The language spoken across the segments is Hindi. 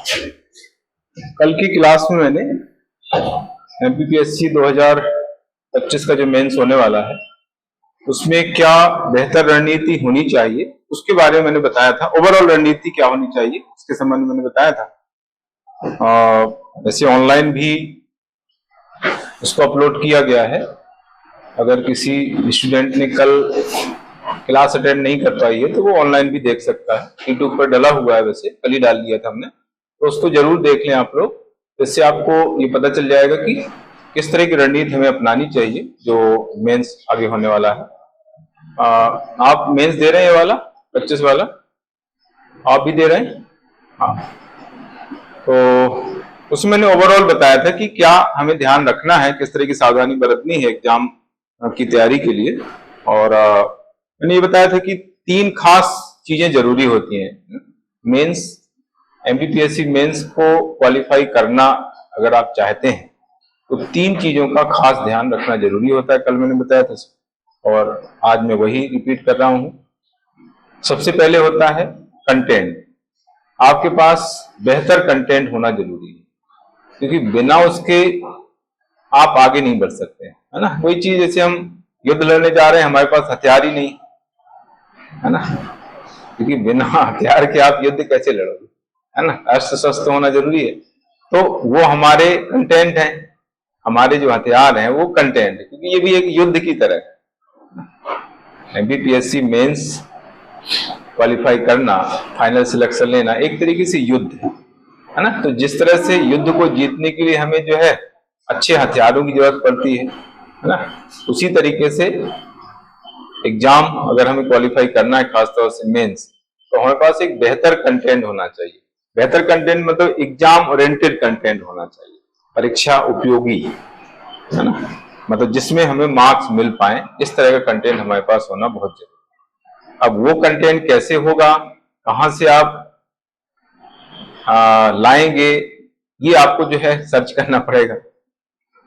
कल की क्लास में मैंने एमपीपीएससी 2025 का जो मेंस होने वाला है उसमें क्या बेहतर रणनीति होनी चाहिए उसके बारे में मैंने बताया था। ओवरऑल रणनीति क्या होनी चाहिए उसके संबंध में मैंने बताया था। वैसे ऑनलाइन भी उसको अपलोड किया गया है। अगर किसी स्टूडेंट ने कल क्लास अटेंड नहीं कर पाई है तो वो ऑनलाइन भी देख सकता है। यूट्यूब पर डला हुआ है, वैसे कल ही डाल दिया था हमने, तो उसको जरूर देख लें आप लोग। इससे आपको ये पता चल जाएगा कि किस तरह की रणनीति हमें अपनानी चाहिए जो मेंस आगे होने वाला है। आप मेंस दे रहे हैं ये वाला 25 वाला, आप भी दे रहे हैं? हाँ, तो उसमें मैंने ओवरऑल बताया था कि क्या हमें ध्यान रखना है, किस तरह की सावधानी बरतनी है एग्जाम की तैयारी के लिए। और मैंने ये बताया था कि 3 खास चीजें जरूरी होती हैं मेंस, एमपीपीएससी मेंस को क्वालिफाई करना अगर आप चाहते हैं तो 3 चीजों का खास ध्यान रखना जरूरी होता है। कल मैंने बताया था और आज मैं वही रिपीट कर रहा हूं। सबसे पहले होता है कंटेंट। आपके पास बेहतर कंटेंट होना जरूरी है, क्योंकि बिना उसके आप आगे नहीं बढ़ सकते, है ना। कोई चीज जैसे हम युद्ध लड़ने जा रहे हैं, हमारे पास हथियार ही नहीं, है ना, क्योंकि बिना हथियार के आप युद्ध कैसे लड़ोगे, है ना। अस्त्र शस्त्र होना जरूरी है। तो वो हमारे कंटेंट हैं, हमारे जो हथियार हैं वो कंटेंट है, क्योंकि ये भी एक युद्ध की तरह है। एमपीपीएससी मेंस क्वालिफाई करना, फाइनल सिलेक्शन लेना एक तरीके से युद्ध है ना। तो जिस तरह से युद्ध को जीतने के लिए हमें जो है अच्छे हथियारों की जरूरत पड़ती है ना, उसी तरीके से एग्जाम अगर हमें क्वालिफाई करना है, खासतौर से मेंस, तो हमारे पास एक बेहतर कंटेंट होना चाहिए। बेहतर कंटेंट मतलब एग्जाम ओरिएंटेड कंटेंट होना चाहिए, परीक्षा उपयोगी, है ना, मतलब जिसमें हमें मार्क्स मिल पाए, इस तरह का कंटेंट हमारे पास होना बहुत जरूरी है। अब वो कंटेंट कैसे होगा, कहां से आप लाएंगे, ये आपको जो है सर्च करना पड़ेगा।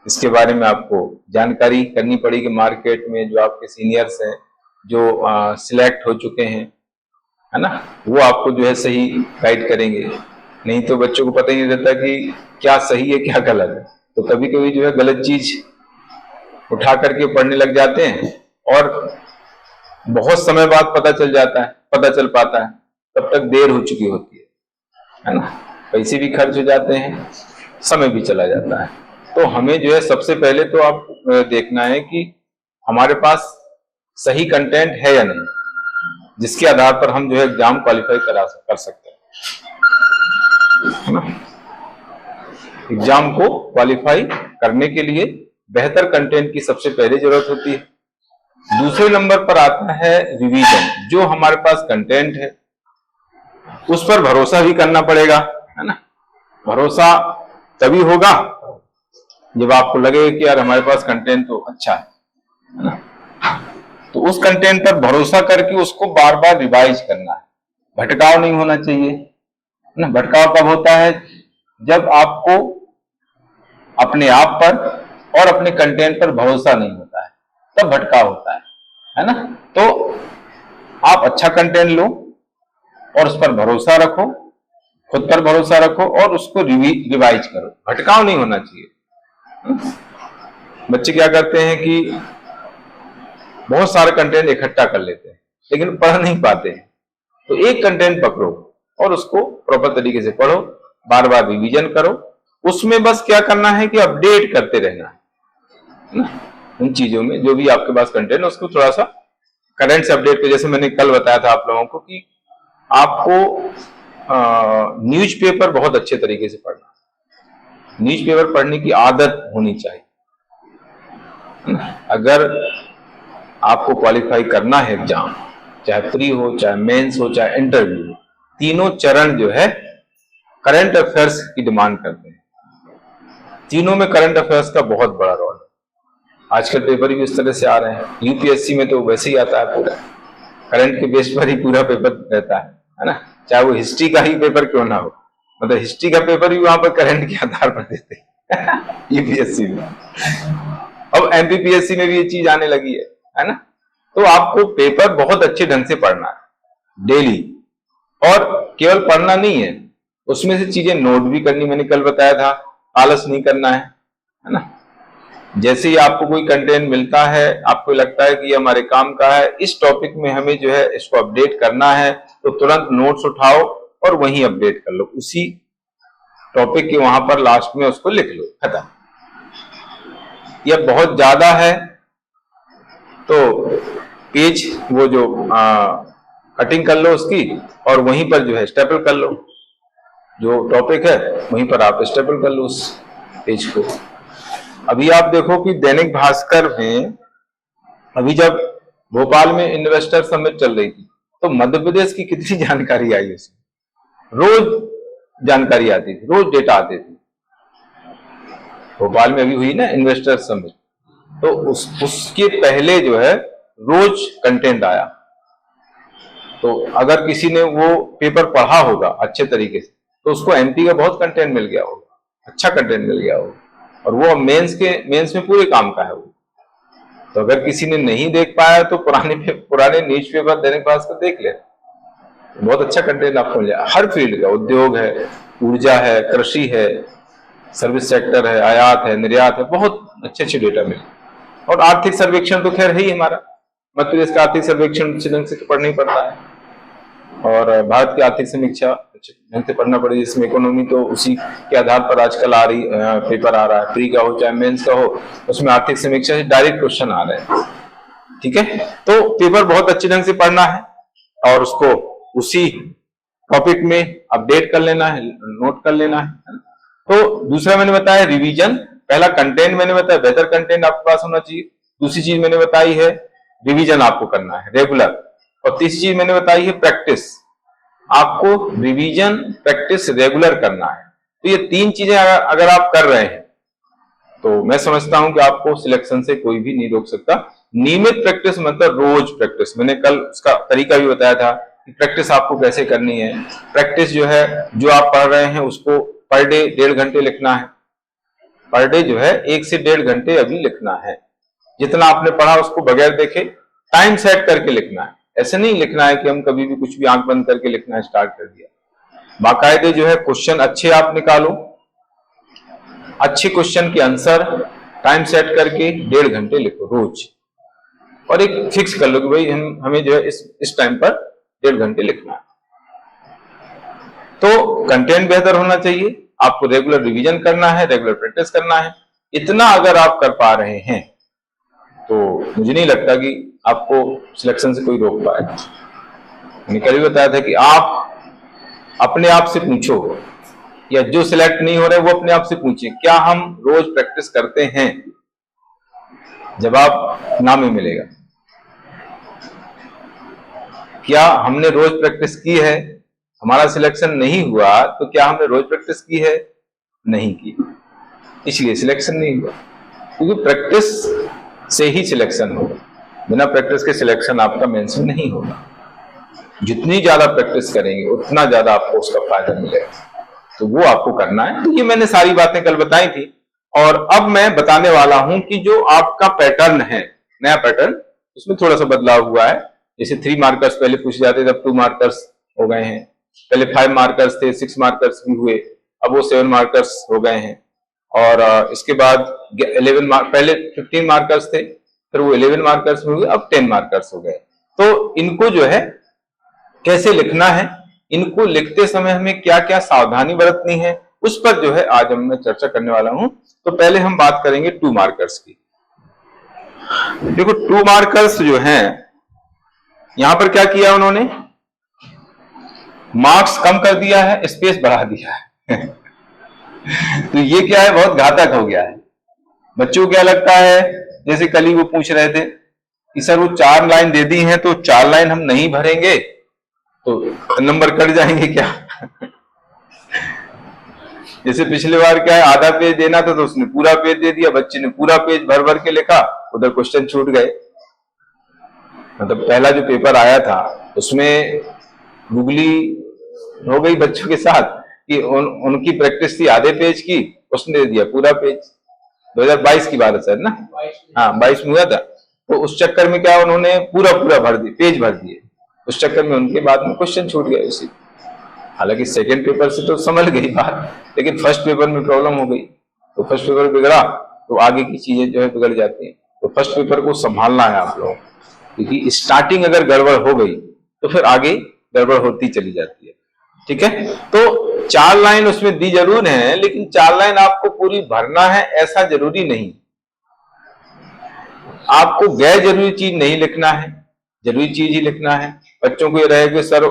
इसके बारे में आपको जानकारी करनी पड़ेगी मार्केट में, जो आपके सीनियर्स हैं, जो सिलेक्ट हो चुके हैं, है ना, वो आपको जो है सही गाइड करेंगे। नहीं तो बच्चों को पता ही नहीं रहता कि क्या सही है क्या गलत है, तो कभी कभी जो है गलत चीज उठा करके पढ़ने लग जाते हैं और बहुत समय बाद पता चल पाता है, तब तक देर हो चुकी होती है ना। पैसे भी खर्च हो जाते हैं, समय भी चला जाता है। तो हमें जो है सबसे पहले तो आप देखना है कि हमारे पास सही कंटेंट है या नहीं, जिसके आधार पर हम जो है एग्जाम क्वालिफाई कर सकते हैं, है ना। एग्जाम को क्वालिफाई करने के लिए बेहतर कंटेंट की सबसे पहले जरूरत होती है। दूसरे नंबर पर आता है रिवीजन। जो हमारे पास कंटेंट है उस पर भरोसा भी करना पड़ेगा, है ना। भरोसा तभी होगा जब आपको लगे कि यार हमारे पास कंटेंट तो अच्छा है ना। तो उस कंटेंट पर भरोसा करके उसको बार बार रिवाइज करना है। भटकाव नहीं होना चाहिए ना। भटकाव कब होता है, जब आपको अपने आप पर और अपने कंटेंट पर भरोसा नहीं होता है, तब भटकाव होता है ना। तो आप अच्छा कंटेंट लो और उस पर भरोसा रखो, खुद पर भरोसा रखो और उसको रिवाइज करो। भटकाव नहीं होना चाहिए। बच्चे क्या करते हैं कि बहुत सारे कंटेंट इकट्ठा कर लेते हैं लेकिन पढ़ नहीं पाते हैं। तो एक कंटेंट पकड़ो और उसको प्रॉपर तरीके से पढ़ो, बार बार रिवीजन करो। उसमें बस क्या करना है कि अपडेट करते रहना है ना। उन चीजों में जो भी आपके पास कंटेंट है उसको थोड़ा सा करंट से अपडेट करो। जैसे मैंने कल बताया था आप लोगों को कि आपको न्यूज़पेपर बहुत अच्छे तरीके से पढ़ना है। न्यूज़पेपर पढ़ने की आदत होनी चाहिए। अगर आपको क्वालिफाई करना है एग्जाम, चाहे प्री हो, चाहे मेंस हो, चाहे इंटरव्यू हो, तीनों चरण जो है करंट अफेयर्स की डिमांड करते हैं। तीनों में करंट अफेयर्स का बहुत बड़ा रोल है। आजकल पेपर भी इस तरह से आ रहे हैं। यूपीएससी में तो वैसे ही आता है, पूरा करंट के बेस पर ही पूरा पेपर रहता है ना। चाहे वो हिस्ट्री का ही पेपर क्यों ना हो, मतलब हिस्ट्री का पेपर भी वहां पर करंट के आधार पर देते हैं यूपीएससी में। अब एमपीपीएससी में भी ये चीज आने लगी है ना। तो आपको पेपर बहुत अच्छे ढंग से पढ़ना है डेली, और केवल पढ़ना नहीं है, उसमें से चीजें नोट भी करनी, मैंने कल बताया था, आलस नहीं करना है ना। जैसे ही आपको कोई कंटेंट मिलता है, आपको लगता है कि ये हमारे काम का है, इस टॉपिक में हमें जो है इसको अपडेट करना है, तो तुरंत नोट्स उठाओ और वहीं अपडेट कर लो, उसी टॉपिक के वहां पर लास्ट में उसको लिख लो, खत्म। यह बहुत ज्यादा है तो पेज वो जो कटिंग कर लो उसकी, और वहीं पर जो है स्टेपल कर लो, जो टॉपिक है वहीं पर आप स्टेपल कर लो उस पेज को। अभी आप देखो कि दैनिक भास्कर में अभी जब भोपाल में इन्वेस्टर समिट चल रही थी, तो मध्य प्रदेश की कितनी जानकारी आई उसमें, रोज जानकारी आती थी, रोज डेटा आते थे। भोपाल में अभी हुई ना इन्वेस्टर समिट, तो उसके पहले जो है रोज कंटेंट आया। तो अगर किसी ने वो पेपर पढ़ा होगा अच्छे तरीके से, तो उसको एमपी का बहुत कंटेंट मिल गया होगा, अच्छा कंटेंट मिल गया होगा, और वो मेंस में पूरे काम का है वो। तो अगर किसी ने नहीं देख पाया तो पुराने न्यूज पेपर दैनिक भास्कर देख ले, बहुत अच्छा कंटेंट आपको मिल जाए। हर फील्ड का, उद्योग है, ऊर्जा है, कृषि है, सर्विस सेक्टर है, आयात है, निर्यात है, बहुत अच्छे अच्छे डेटा मिले। और आर्थिक सर्वेक्षण तो खैर है ही हमारा, मध्य प्रदेश का आर्थिक सर्वेक्षण अच्छे ढंग से पढ़ना ही पड़ता है, और भारत की आर्थिक समीक्षा ढंग से पढ़ना पड़ेगी, जिसमें इकोनॉमी तो उसी के आधार पर आजकल आ रही पेपर आ रहा है, प्री का हो चाहे मेंस का हो, उसमें आर्थिक समीक्षा से डायरेक्ट क्वेश्चन आ रहे हैं। ठीक है, तो पेपर बहुत अच्छे ढंग से पढ़ना है और उसको उसी टॉपिक में अपडेट कर लेना है, नोट कर लेना है। तो दूसरा मैंने बताया रिवीजन, पहला कंटेंट मैंने बताया, बेहतर कंटेंट आपके पास होना चाहिए। दूसरी चीज मैंने बताई है रिवीजन आपको करना है रेगुलर, और तीसरी चीज मैंने बताई है प्रैक्टिस, आपको रिवीजन प्रैक्टिस रेगुलर करना है। तो ये तीन चीजें अगर आप कर रहे हैं तो मैं समझता हूं कि आपको सिलेक्शन से कोई भी नहीं रोक सकता। नियमित प्रैक्टिस मतलब रोज प्रैक्टिस, मैंने कल उसका तरीका भी बताया था कि प्रैक्टिस आपको कैसे करनी है। प्रैक्टिस जो है, जो आप पढ़ रहे हैं उसको पर डे 1.5 घंटे लिखना है, पर डे जो है 1 से 1.5 घंटे अभी लिखना है। जितना आपने पढ़ा उसको बगैर देखे टाइम सेट करके लिखना है। ऐसे नहीं लिखना है कि हम कभी भी कुछ भी आंख बंद करके लिखना स्टार्ट कर दिया। बाकायदे जो है क्वेश्चन अच्छे आप निकालो, अच्छे क्वेश्चन के आंसर टाइम सेट करके 1.5 घंटे लिखो रोज, और एक फिक्स कर लो कि भाई हमें जो है इस टाइम पर 1.5 घंटे लिखना है। तो कंटेंट बेहतर होना चाहिए, आपको रेगुलर रिवीजन करना है, रेगुलर प्रैक्टिस करना है। इतना अगर आप कर पा रहे हैं तो मुझे नहीं लगता कि आपको सिलेक्शन से कोई रोक पाए। मैंने कल भी बताया था कि आप अपने आप से पूछो, या जो सिलेक्ट नहीं हो रहे वो अपने आप से पूछे, क्या हम रोज प्रैक्टिस करते हैं? जवाब ना में मिलेगा। क्या हमने रोज प्रैक्टिस की है? हमारा सिलेक्शन नहीं हुआ तो क्या हमने रोज प्रैक्टिस की है? नहीं की, इसलिए सिलेक्शन नहीं हुआ। क्योंकि प्रैक्टिस से ही सिलेक्शन होगा, बिना प्रैक्टिस के सिलेक्शन आपका मेंस में नहीं होगा। जितनी ज्यादा प्रैक्टिस करेंगे उतना ज्यादा आपको उसका फायदा मिलेगा, तो वो आपको करना है। तो ये मैंने सारी बातें कल बताई थी, और अब मैं बताने वाला हूं कि जो आपका पैटर्न है, नया पैटर्न, उसमें थोड़ा सा बदलाव हुआ है। जैसे 3 मार्कर्स पहले पूछे जाते थे, अब 2 मार्कर्स हो गए हैं। पहले 5 मार्कर्स थे, 6 मार्कर्स भी हुए, अब वो 7 मार्कर्स हो गए हैं। और इसके बाद 11 पहले 15 मार्कर्स थे, फिर वो 11 मार्कर्स में हुए, अब 10 मार्कर्स हो गए। तो इनको जो है कैसे लिखना है, इनको लिखते समय हमें क्या क्या सावधानी बरतनी है, उस पर जो है आज मैं चर्चा करने वाला हूं। तो पहले हम बात करेंगे 2 मार्कर्स की। देखो 2 मार्कर्स जो हैं, यहां पर क्या किया उन्होंने, मार्क्स कम कर दिया है, स्पेस बढ़ा दिया है। तो ये क्या है, बहुत घातक हो गया है। बच्चों को क्या लगता है, जैसे कल ही वो पूछ रहे थे कि सर वो 4 लाइन दे दी हैं, तो 4 लाइन हम नहीं भरेंगे तो नंबर कट जाएंगे क्या? जैसे पिछली बार क्या है, आधा पेज देना था तो उसने पूरा पेज दे दिया, बच्चे ने पूरा पेज भर भर के लिखा, उधर क्वेश्चन छूट गए। मतलब पहला जो पेपर आया था उसमें गुगली हो गई बच्चों के साथ कि उनकी प्रैक्टिस थी आधे पेज की, उसने दे दिया पूरा पेज। 2022 की बात है सर ना, हाँ 22 में हुआ था। तो उस चक्कर में क्या उन्होंने पूरा भर दिए, पेज भर दिए, उस चक्कर में उनके बाद में क्वेश्चन छूट गए उसी। हालांकि सेकंड पेपर से तो संभल गई बात, लेकिन फर्स्ट पेपर में प्रॉब्लम हो गई। तो फर्स्ट पेपर बिगड़ा तो आगे की चीजें जो है बिगड़ जाती हैं। तो फर्स्ट पेपर को संभालना है आप लोगों, क्योंकि स्टार्टिंग अगर गड़बड़ हो गई तो फिर आगे गड़बड़ होती चली जाती है। ठीक है, तो 4 लाइन उसमें दी जरूर है, लेकिन 4 लाइन आपको पूरी भरना है ऐसा जरूरी नहीं। आपको गैर जरूरी चीज नहीं लिखना है, जरूरी चीज ही लिखना है। बच्चों को ये रहे कि सर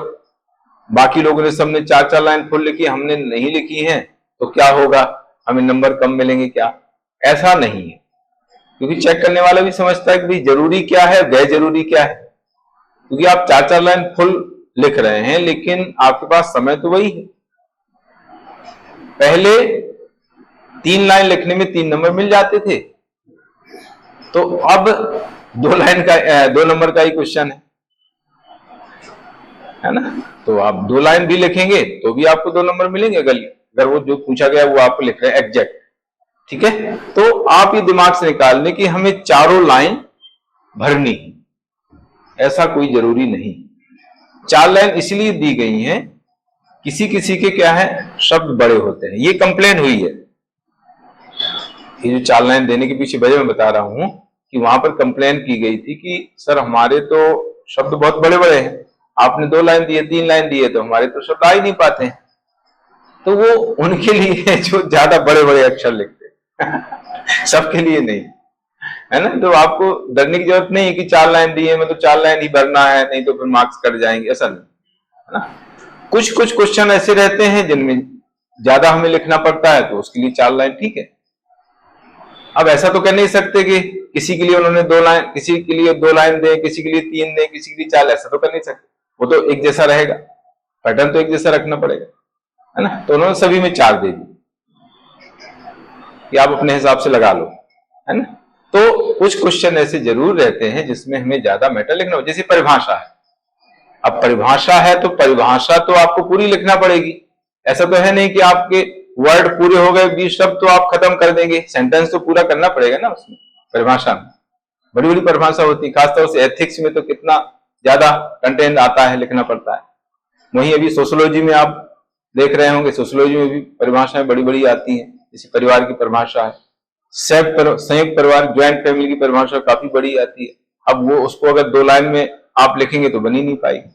बाकी लोगों ने सबने 4-4 लाइन फुल लिखी, हमने नहीं लिखी है, तो क्या होगा, हमें नंबर कम मिलेंगे क्या? ऐसा नहीं है, क्योंकि चेक करने वाला भी समझता है कि भाई जरूरी क्या है, गैर जरूरी क्या है। क्योंकि आप 4-4 लाइन फुल लिख रहे हैं, लेकिन आपके पास समय तो वही है। पहले 3 लाइन लिखने में 3 नंबर मिल जाते थे, तो अब 2 लाइन का 2 नंबर का ही क्वेश्चन है ना। तो आप 2 लाइन भी लिखेंगे तो भी आपको 2 नंबर मिलेंगे, अगर वो जो पूछा गया वो आपको लिख रहे हैं एग्जैक्ट। ठीक है, तो आप ये दिमाग से निकाल लें कि हमें चारों लाइन भरनी है, ऐसा कोई जरूरी नहीं। 4 लाइन इसलिए दी गई हैं, किसी किसी के क्या है शब्द बड़े होते हैं, ये कंप्लेन हुई है। ये जो 4 लाइन देने के पीछे वजह मैं बता रहा हूं कि वहां पर कंप्लेन की गई थी कि सर हमारे तो शब्द बहुत बड़े बड़े हैं, आपने 2 लाइन दिए 3 लाइन दिए तो हमारे तो शब्द आ ही नहीं पाते हैं। तो वो उनके लिए जो ज्यादा बड़े बड़े अक्षर लिखते हैं सबके लिए नहीं, है ना। तो आपको डरने की जरूरत नहीं है कि 4 लाइन दी है मतलब 4 लाइन ही भरना है, नहीं तो फिर मार्क्स कट जाएंगे, ऐसा नहीं, है ना। कुछ कुछ क्वेश्चन ऐसे रहते हैं जिनमें ज्यादा हमें लिखना पड़ता है, तो उसके लिए 4 लाइन ठीक है। अब ऐसा तो कह नहीं सकते कि किसी के लिए उन्होंने 2 लाइन, किसी के लिए 2 लाइन दे, किसी के लिए 3 दे, किसी के लिए 4, ऐसा तो कर नहीं सकते। वो तो एक जैसा रहेगा, पैटर्न तो एक जैसा रखना पड़ेगा, है ना। तो उन्होंने सभी में 4 दे दी कि आप अपने हिसाब से लगा लो, है ना। तो कुछ क्वेश्चन ऐसे जरूर रहते हैं जिसमें हमें ज्यादा मैटर लिखना हो, जैसे परिभाषा है। अब परिभाषा है तो परिभाषा तो आपको पूरी लिखना पड़ेगी। ऐसा तो है नहीं कि आपके वर्ड पूरे हो गए, 20 शब्द तो आप खत्म कर देंगे, सेंटेंस तो पूरा करना पड़ेगा ना। उसमें परिभाषा में बड़ी बड़ी परिभाषा होती है, खासतौर से एथिक्स में तो कितना ज्यादा कंटेंट आता है, लिखना पड़ता है। वहीं अभी सोशियोलॉजी में आप देख रहे होंगे, सोशियोलॉजी में भी परिभाषाएं बड़ी बड़ी आती हैं। जैसे परिवार की परिभाषा है, संयुक्त परिवार ज्वाइंट फैमिली की परिभाषा काफी बड़ी आती है। अब वो उसको अगर 2 लाइन में आप लिखेंगे तो बन ही नहीं पाएगी,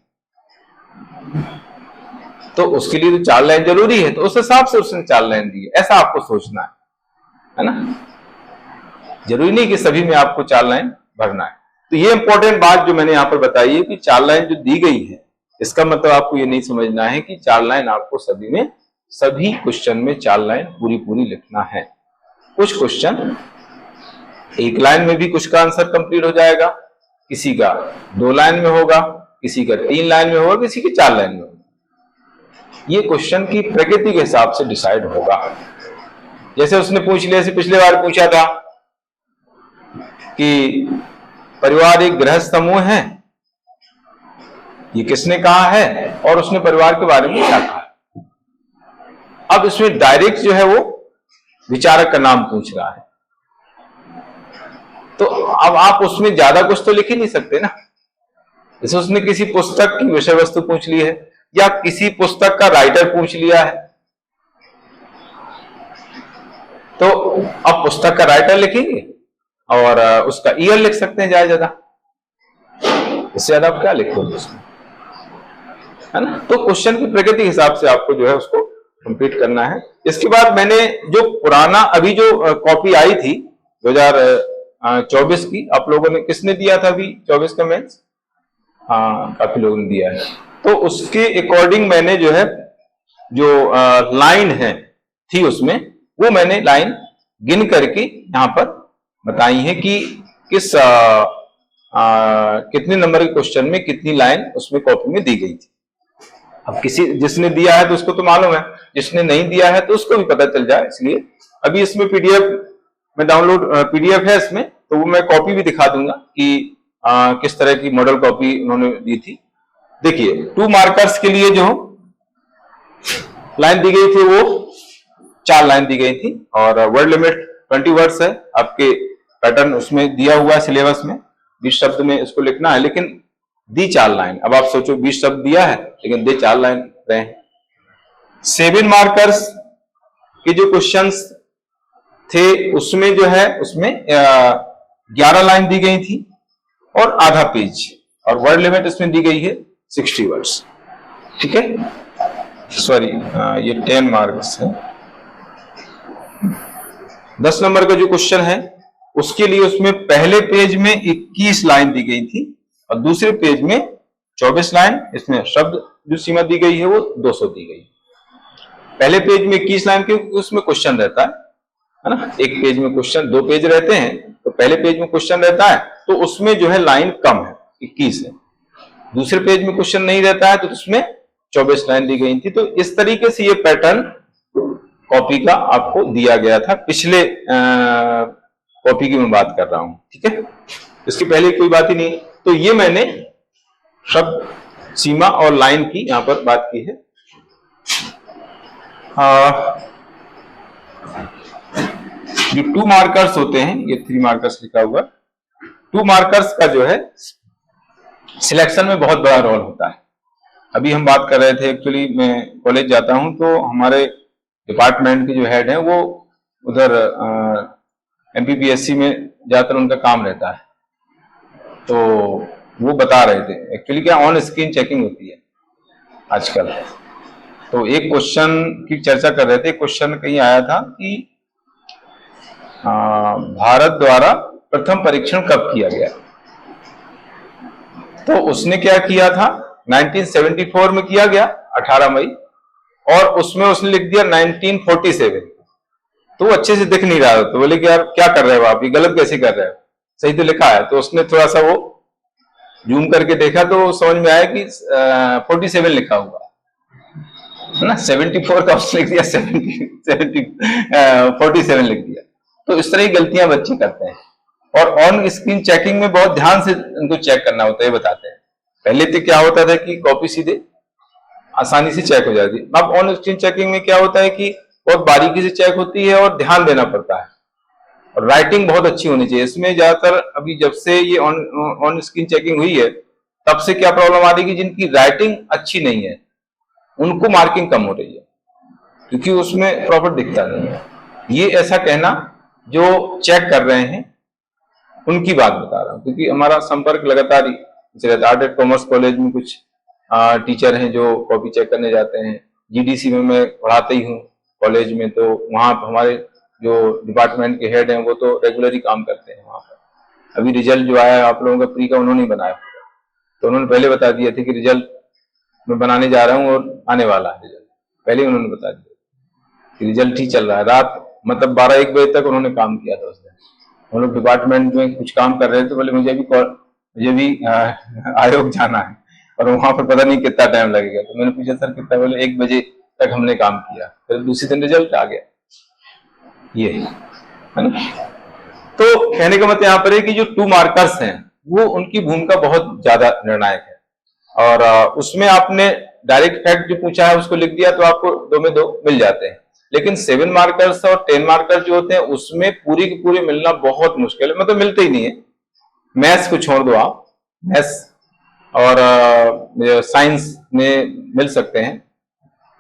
तो उसके लिए तो 4 लाइन जरूरी है। तो उस हिसाब से उसने 4 लाइन दी है, ऐसा आपको सोचना है ना। जरूरी नहीं कि सभी में आपको 4 लाइन भरना है। तो ये इंपॉर्टेंट बात जो मैंने यहां पर बताई है कि 4 लाइन जो दी गई है, इसका मतलब आपको ये नहीं समझना है कि 4 लाइन आपको सभी में, सभी क्वेश्चन में 4 लाइन पूरी पूरी लिखना है। कुछ क्वेश्चन 1 लाइन में भी कुछ का आंसर कंप्लीट हो जाएगा, किसी का 2 लाइन में होगा, किसी का 3 लाइन में होगा, किसी की 4 लाइन में होगा। ये क्वेश्चन की प्रकृति के हिसाब से डिसाइड होगा। जैसे उसने पूछ लिया, जैसे पिछले बार पूछा था कि परिवार एक गृहस्थ समूह है, ये किसने कहा है और उसने परिवार के बारे में क्या कहा। अब इसमें डायरेक्ट जो है वो विचारक का नाम पूछ रहा है, तो अब आप उसमें ज्यादा कुछ तो लिख ही नहीं सकते ना। जैसे उसने किसी पुस्तक की विषय वस्तु पूछ ली है या किसी पुस्तक का राइटर पूछ लिया है, तो अब पुस्तक का राइटर लिखेंगे और उसका ईयर लिख सकते हैं ज्यादा, इससे ज्यादा आप क्या लिखोगे उसमें, है ना। तो क्वेश्चन की प्रकृति के हिसाब से आपको जो है उसको कंप्लीट करना है। इसके बाद मैंने जो पुराना अभी जो कॉपी आई थी 2024 की, आप लोगों ने किसने दिया था अभी 24 का मेंस? हाँ, काफी लोगों ने दिया है। तो उसके अकॉर्डिंग मैंने जो है जो लाइन है थी उसमें, वो मैंने लाइन गिन करके यहां पर बताई है कि किस कितने नंबर के क्वेश्चन में कितनी लाइन उसमें कॉपी में दी गई थी। अब किसी जिसने दिया है तो उसको तो मालूम है, जिसने नहीं दिया है तो उसको भी पता चल जाए। इसलिए अभी इसमें पीडीएफ में डाउनलोड पीडीएफ है इसमें, तो वो मैं कॉपी भी दिखा दूंगा कि किस तरह की मॉडल कॉपी उन्होंने दी थी। देखिए 2 मार्कर्स के लिए जो लाइन दी गई थी वो 4 लाइन दी गई थी और वर्ड लिमिट 20 वर्ड्स है। आपके पैटर्न उसमें दिया हुआ है सिलेबस में, 20 शब्द में इसको लिखना है, लेकिन दी 4 लाइन। अब आप सोचो 20 शब्द दिया है लेकिन दे 4 लाइन रहे हैं, 7 मार्कर्स के जो क्वेश्चंस थे उसमें जो है उसमें 11 लाइन दी गई थी और आधा पेज, और वर्ड लिमिट इसमें दी गई है 60 वर्ड्स। ठीक है, सॉरी ये 10 मार्क्स है। 10 नंबर का जो क्वेश्चन है उसके लिए उसमें पहले पेज में 21 लाइन दी गई थी और दूसरे पेज में 24 लाइन, इसमें शब्द जो सीमा दी गई है वो 200 दी गई। पहले पेज में 21 लाइन के उसमें क्वेश्चन रहता है ना, एक पेज में क्वेश्चन, 2 पेज रहते हैं तो पहले पेज में क्वेश्चन रहता है तो उसमें जो है लाइन कम है, 21 है। दूसरे पेज में क्वेश्चन नहीं रहता है तो उसमें 24 लाइन दी गई थी। तो इस तरीके से ये पैटर्न कॉपी का आपको दिया गया था, पिछले कॉपी की मैं बात कर रहा हूं। ठीक है, इसके पहले कोई बात ही नहीं। तो ये मैंने शब्द सीमा और लाइन की यहां पर बात की है। जो 2 मार्कर्स होते हैं, ये 3 मार्कर्स लिखा हुआ, 2 मार्कर्स का जो है सिलेक्शन में बहुत बड़ा रोल होता है। अभी हम बात कर रहे थे, एक्चुअली मैं कॉलेज जाता हूं तो हमारे डिपार्टमेंट के जो हेड हैं वो उधर एमपीपीएससी में ज्यादातर उनका काम रहता है, तो वो बता रहे थे एक्चुअली क्या ऑन स्क्रीन चेकिंग होती है आजकल। तो एक क्वेश्चन की चर्चा कर रहे थे, क्वेश्चन कहीं आया था कि भारत द्वारा प्रथम परीक्षण कब किया गया, तो उसने क्या किया था 1974 में किया गया 18 मई, और उसमें उसने लिख दिया 1947। तो वो अच्छे से दिख नहीं रहा था, तो बोले कि यार क्या कर रहे हो आप, ये गलत कैसे कर रहे हो, सही तो लिखा है। तो उसने थोड़ा सा वो जूम करके देखा तो समझ में आया कि 47 लिखा हुआ है ना, 74 का उसने लिख दिया 47 लिख दिया। तो इस तरह की गलतियां बच्चे करते हैं, और ऑन स्क्रीन चेकिंग में बहुत ध्यान से उनको चेक करना होता है, बताते हैं। पहले तो क्या होता था कि कॉपी सीधे आसानी से चेक हो जाती, अब ऑन स्क्रीन चेकिंग में क्या होता है कि बहुत बारीकी से चेक होती है और ध्यान देना पड़ता है, और राइटिंग बहुत अच्छी होनी चाहिए इसमें। ज्यादातर अभी जब से ये ऑन स्क्रीन चेकिंग हुई है तब से क्या प्रॉब्लम आ रही है कि जिनकी राइटिंग अच्छी नहीं है उनको मार्किंग कम हो रही है, क्योंकि उसमें प्रॉपर दिखता नहीं है। ये ऐसा कहना जो चेक कर रहे हैं उनकी बात बता रहा हूं, क्योंकि हमारा संपर्क लगातार ही आर्ट एंड कॉमर्स कॉलेज में कुछ टीचर हैं जो कॉपी चेक करने जाते हैं। जीडीसी में मैं पढ़ाता ही हूँ कॉलेज में, तो वहां हमारे जो डिपार्टमेंट के हेड हैं वो तो रेगुलर ही काम करते हैं वहां पर। अभी रिजल्ट जो आया आप लोगों का प्री का उन्होंने बनाया, तो उन्होंने पहले बता दिया था कि रिजल्ट मैं बनाने जा रहा हूँ और आने वाला है रिजल्ट, पहले उन्होंने बता दिया कि रिजल्ट ही चल रहा है। रात मतलब 12-1 बजे तक उन्होंने काम किया था उस दिन। हम लोग डिपार्टमेंट में कुछ काम कर रहे थे, बोले मुझे भी आयोग जाना है और वहां पर पता नहीं कितना टाइम लगेगा। तो मैंने पूछा सर कितना, बोले 1 बजे तक हमने काम किया, फिर दूसरे दिन रिजल्ट आ गया। ये है ना, तो कहने का मतलब यहाँ पर है कि जो 2 मार्कर्स हैं वो उनकी भूमिका बहुत ज्यादा निर्णायक है, और उसमें आपने डायरेक्ट फैक्ट जो पूछा है उसको लिख दिया तो आपको 2 में 2 मिल जाते हैं। लेकिन 7 मार्कर्स और 10 मार्कर्स जो होते हैं उसमें पूरी की पूरी मिलना बहुत मुश्किल है, मतलब मिलते ही नहीं है। मैथ्स को छोड़ दो आप, मैथ्स और साइंस में मिल सकते हैं।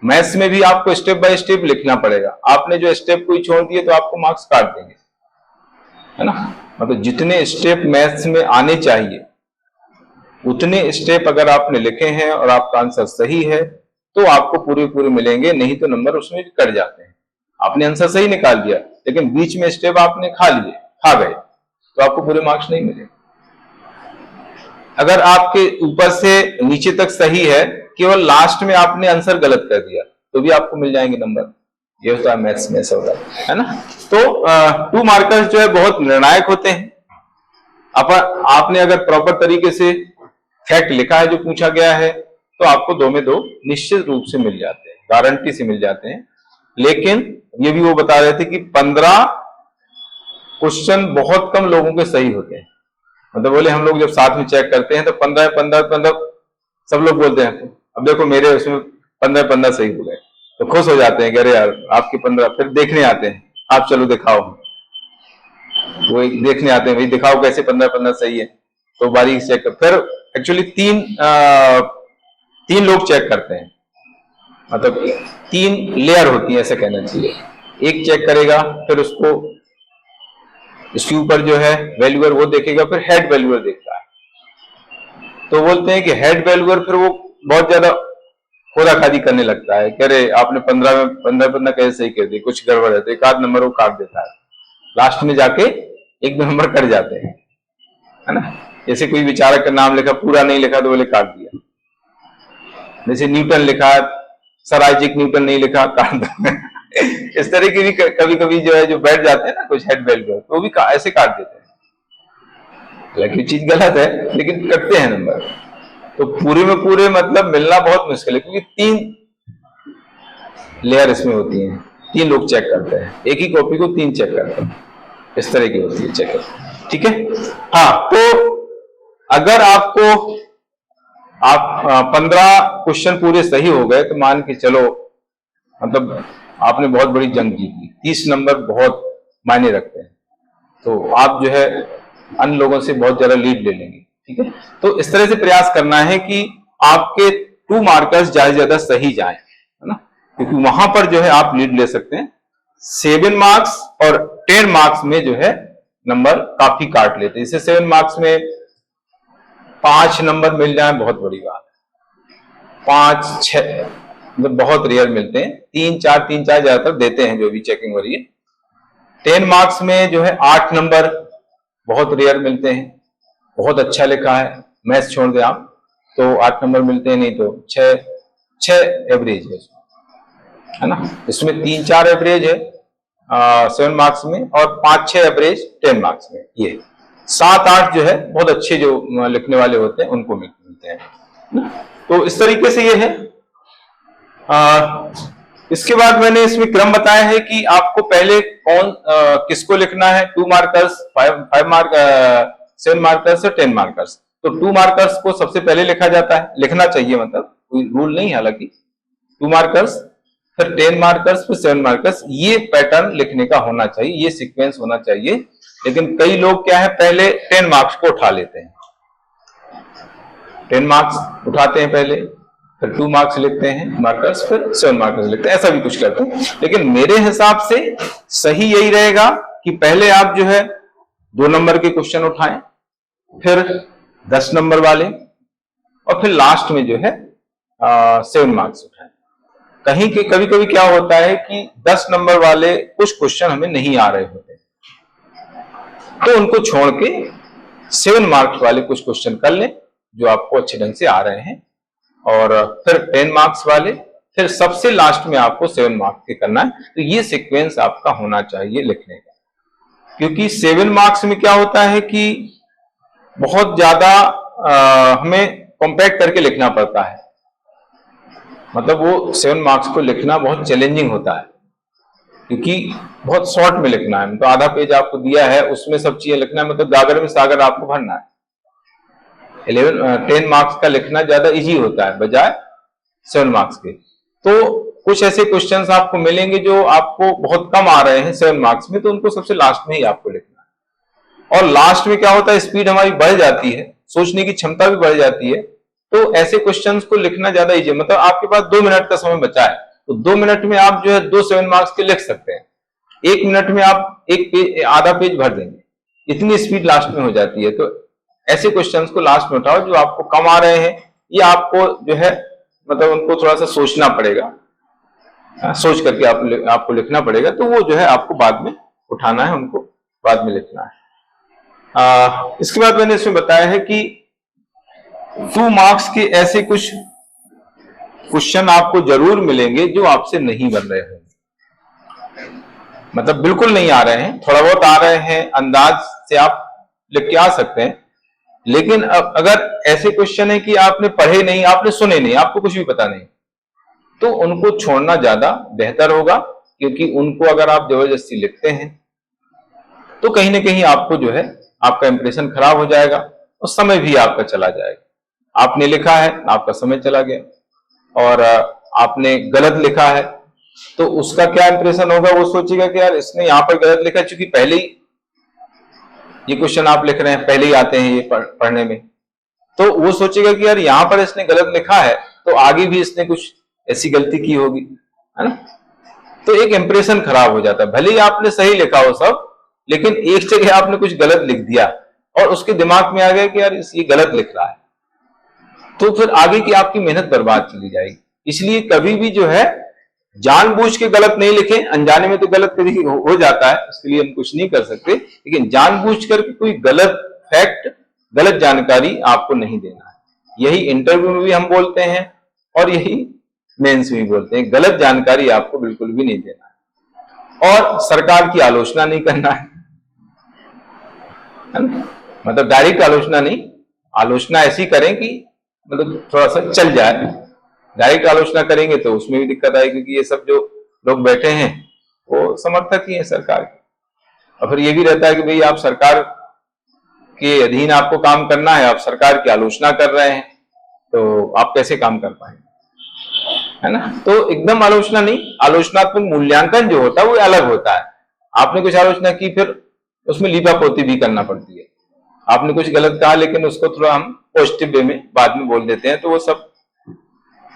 मैथ्स में भी आपको स्टेप बाय स्टेप लिखना पड़ेगा, आपने जो स्टेप कोई छोड़ दिए तो आपको मार्क्स काट देंगे, है ना। मतलब जितने स्टेप मैथ्स में आने चाहिए उतने स्टेप अगर आपने लिखे हैं और आपका आंसर सही है तो आपको पूरे पूरे मिलेंगे, नहीं तो नंबर उसमें कट जाते हैं। आपने आंसर सही निकाल दिया लेकिन बीच में स्टेप आपने खा गए तो आपको पूरे मार्क्स नहीं मिले। अगर आपके ऊपर से नीचे तक सही है, केवल लास्ट में आपने आंसर गलत कर दिया तो भी आपको मिल जाएंगे नंबर। ये होता है मैथ्स में, ऐसा होता है ना। तो 2 मार्कर्स जो है बहुत निर्णायक होते हैं। आपने अगर प्रॉपर तरीके से फैक्ट लिखा है जो पूछा गया है तो आपको 2 में 2 निश्चित रूप से मिल जाते हैं, गारंटी से मिल जाते हैं। लेकिन ये भी वो बता रहे थे कि 15 क्वेश्चन बहुत कम लोगों के सही होते हैं। मतलब बोले हम लोग जब साथ में चेक करते हैं तो 15 सब लोग बोलते हैं, अब देखो मेरे उसमें 15 सही हो गए, तो खुश हो जाते हैं कि अरे यार आपके 15। फिर देखने आते हैं, आप चलो दिखाओ, वो देखने आते हैं भाई दिखाओ कैसे 15 सही है, तो बारीक चेक कर। फिर एक्चुअली 3 लोग चेक करते हैं, मतलब 3 लेयर होती है ऐसे कहना चाहिए। एक चेक करेगा, फिर उसको इसके ऊपर जो है वैल्यूअर वो देखेगा, फिर हेड वैल्यूअर देखता है। तो बोलते हैं कि हेड वैल्यूअर फिर वो बहुत ज्यादा खोदाखादी करने लगता है, कह रहे आपने 15 में 15 कैसे सही कर दी, कुछ गड़बड़ है, तो एक आध नंबर वो काट देता है, लास्ट में जाके 1-2 नंबर कट जाते हैं, है ना। जैसे कोई विचारक का नाम लिखा, पूरा नहीं लिखा तो बोले काट दिया। जैसे न्यूटन लिखा, सर आइजैक न्यूटन नहीं लिखा, काट दिया। इस तरह की भी कभी कभी जो है जो बैठ जाते हैं ना कुछ हेड वैल्यूअर, तो वो भी ऐसे काट देते हैं। हालांकि चीज गलत है लेकिन कटते हैं नंबर। तो पूरे में पूरे मतलब मिलना बहुत मुश्किल है, क्योंकि 3 लेयर इसमें होती हैं, 3 लोग चेक करते हैं, एक ही कॉपी को 3 चेक करते हैं, इस तरह की होती है चेक। ठीक है। हाँ, तो अगर आपको 15 क्वेश्चन पूरे सही हो गए तो मान के चलो मतलब आपने बहुत बड़ी जंग जीती। 30 नंबर बहुत मायने रखते हैं, तो आप जो है अन्य लोगों से बहुत ज्यादा लीड ले लेंगे। ठीक है। तो इस तरह से प्रयास करना है कि आपके 2 मार्कर्स ज्यादा से ज्यादा सही जाएं, है ना, क्योंकि वहां पर जो है आप लीड ले सकते हैं। 7 मार्क्स और 10 मार्क्स में जो है नंबर काफी काट लेते हैं। इसे 7 मार्क्स में 5 नंबर मिल जाए बहुत बड़ी बात है। 5-6 मतलब बहुत रेयर मिलते हैं। 3-4 ज्यादातर देते हैं जो भी चेकिंग हो रही है। 10 मार्क्स में जो है 8 नंबर बहुत रेयर मिलते हैं। बहुत अच्छा लिखा है, मैथ्स छोड़ दे आप, तो 8 नंबर मिलते हैं, नहीं तो 6 एवरेज है ना। इसमें 3-4 एवरेज है 7 मार्क्स में, और 5-6 एवरेज 10 मार्क्स में। ये 7-8 जो है बहुत अच्छे जो लिखने वाले होते हैं उनको मिलते हैं। तो इस तरीके से ये है। इसके बाद मैंने इसमें क्रम बताया है कि आपको पहले किसको लिखना है, 2 मार्कर्स, 5 मार्क, 7 मार्कर्स और 10 मार्कर्स। तो 2 मार्कर्स को सबसे पहले लिखा जाता है, लिखना चाहिए, मतलब कोई रूल नहीं है हालांकि। 2 मार्कर्स, फिर 10 मार्कर्स, फिर 7 मार्कर्स, ये पैटर्न लिखने का होना चाहिए, ये सीक्वेंस होना चाहिए। लेकिन कई लोग क्या है, पहले 10 मार्क्स को उठा लेते हैं, 10 मार्क्स उठाते हैं पहले, फिर 2 मार्क्स लिखते हैं मार्कर्स, फिर 7 मार्कर्स लिखते हैं, ऐसा भी कुछ करते हैं। लेकिन मेरे हिसाब से सही यही रहेगा कि पहले आप जो है 2 नंबर के क्वेश्चन उठाएं, फिर 10 नंबर वाले, और फिर लास्ट में जो है 7 मार्क्स उठाएं। कहीं के कभी कभी क्या होता है कि 10 नंबर वाले कुछ क्वेश्चन हमें नहीं आ रहे होते, तो उनको छोड़ के 7 मार्क्स वाले कुछ क्वेश्चन कर लें जो आपको अच्छे ढंग से आ रहे हैं, और फिर 10 मार्क्स वाले, फिर सबसे लास्ट में आपको 7 मार्क्स के करना है। तो ये सीक्वेंस आपका होना चाहिए लिखने का, क्योंकि 7 मार्क्स में क्या होता है कि बहुत ज्यादा हमें कॉम्पैक्ट करके लिखना पड़ता है। मतलब वो 7 मार्क्स को लिखना बहुत चैलेंजिंग होता है, क्योंकि बहुत शॉर्ट में लिखना है। तो आधा पेज आपको दिया है, उसमें सब चीजें लिखना है, मतलब गागर में सागर आपको भरना है। 10 मार्क्स का लिखना ज्यादा इजी होता है बजाय 7 मार्क्स के। तो कुछ ऐसे क्वेश्चंस आपको मिलेंगे जो आपको बहुत कम आ रहे हैं 7 मार्क्स में, तो उनको सबसे लास्ट में ही आपको लिखना है। और लास्ट में क्या होता है, स्पीड हमारी बढ़ जाती है, सोचने की क्षमता भी बढ़ जाती है, तो ऐसे क्वेश्चंस को लिखना ज्यादा इजी है। मतलब आपके पास 2 मिनट का समय बचा है, तो 2 मिनट में आप जो है 2 7 मार्क्स के लिख सकते हैं। 1 मिनट में आप एक पेज, आधा पेज भर देंगे, इतनी स्पीड लास्ट में हो जाती है। तो ऐसे क्वेश्चंस को लास्ट में उठाओ जो आपको कम आ रहे हैं, ये आपको जो है मतलब उनको थोड़ा सा सोचना पड़ेगा, सोच करके आपको लिखना पड़ेगा। तो वो जो है आपको बाद में उठाना है, उनको बाद में लिखना है। इसके बाद मैंने इसमें बताया है कि 2 मार्क्स के ऐसे कुछ क्वेश्चन आपको जरूर मिलेंगे जो आपसे नहीं बन रहे होंगे, मतलब बिल्कुल नहीं आ रहे हैं, थोड़ा बहुत आ रहे हैं, अंदाज से आप लिख के आ सकते हैं। लेकिन अब अगर ऐसे क्वेश्चन है कि आपने पढ़े नहीं, आपने सुने नहीं, आपको कुछ भी पता नहीं, तो उनको छोड़ना ज्यादा बेहतर होगा, क्योंकि उनको अगर आप जबरदस्ती लिखते हैं तो कहीं ना कहीं आपको जो है आपका इंप्रेशन खराब हो जाएगा और समय भी आपका चला जाएगा। आपने लिखा है, आपका समय चला गया, और आपने गलत लिखा है तो उसका क्या इंप्रेशन होगा, वो सोचेगा कि यार इसने यहां पर गलत लिखा, चूंकि पहले ही ये क्वेश्चन आप लिख रहे हैं, पहले ही आते हैं ये पढ़ने में, तो वो सोचेगा कि यार यहां पर इसने गलत लिखा है तो आगे भी इसने कुछ ऐसी गलती की होगी, है ना। तो एक इंप्रेशन खराब हो जाता है। भले ही आपने सही लिखा हो सब, लेकिन एक जगह आपने कुछ गलत लिख दिया और उसके दिमाग में आ गया कि यार ये गलत लिख रहा है, तो फिर आगे की आपकी मेहनत बर्बाद चली जाएगी। इसलिए कभी भी जो है जानबूझ के गलत नहीं लिखें। अनजाने में तो गलत कभी हो जाता है, उसके लिए हम कुछ नहीं कर सकते, लेकिन जानबूझ कर कोई गलत फैक्ट, गलत जानकारी आपको नहीं देना है। यही इंटरव्यू में भी हम बोलते हैं और यही मेंस में भी बोलते हैं, गलत जानकारी आपको बिल्कुल भी नहीं देना है। और सरकार की आलोचना नहीं करना है ना, मतलब डायरेक्ट आलोचना नहीं, आलोचना ऐसी करें कि मतलब थोड़ा सा चल जाए। डायरेक्ट आलोचना करेंगे तो उसमें भी दिक्कत आएगी, क्योंकि ये सब जो लोग बैठे हैं वो समर्थक ही हैं सरकार के। और फिर ये भी रहता है कि भाई आप सरकार के अधीन आपको काम करना है, आप सरकार की आलोचना कर रहे हैं, तो आप कैसे काम कर पाएंगे, है ना। तो एकदम आलोचना नहीं, आलोचनात्मक मूल्यांकन जो होता है वो अलग होता है। आपने कुछ आलोचना की, फिर उसमें लीपापोती भी करना पड़ती है। आपने कुछ गलत कहा लेकिन उसको थोड़ा हम पॉजिटिव वे में बाद में बोल देते हैं, तो वो सब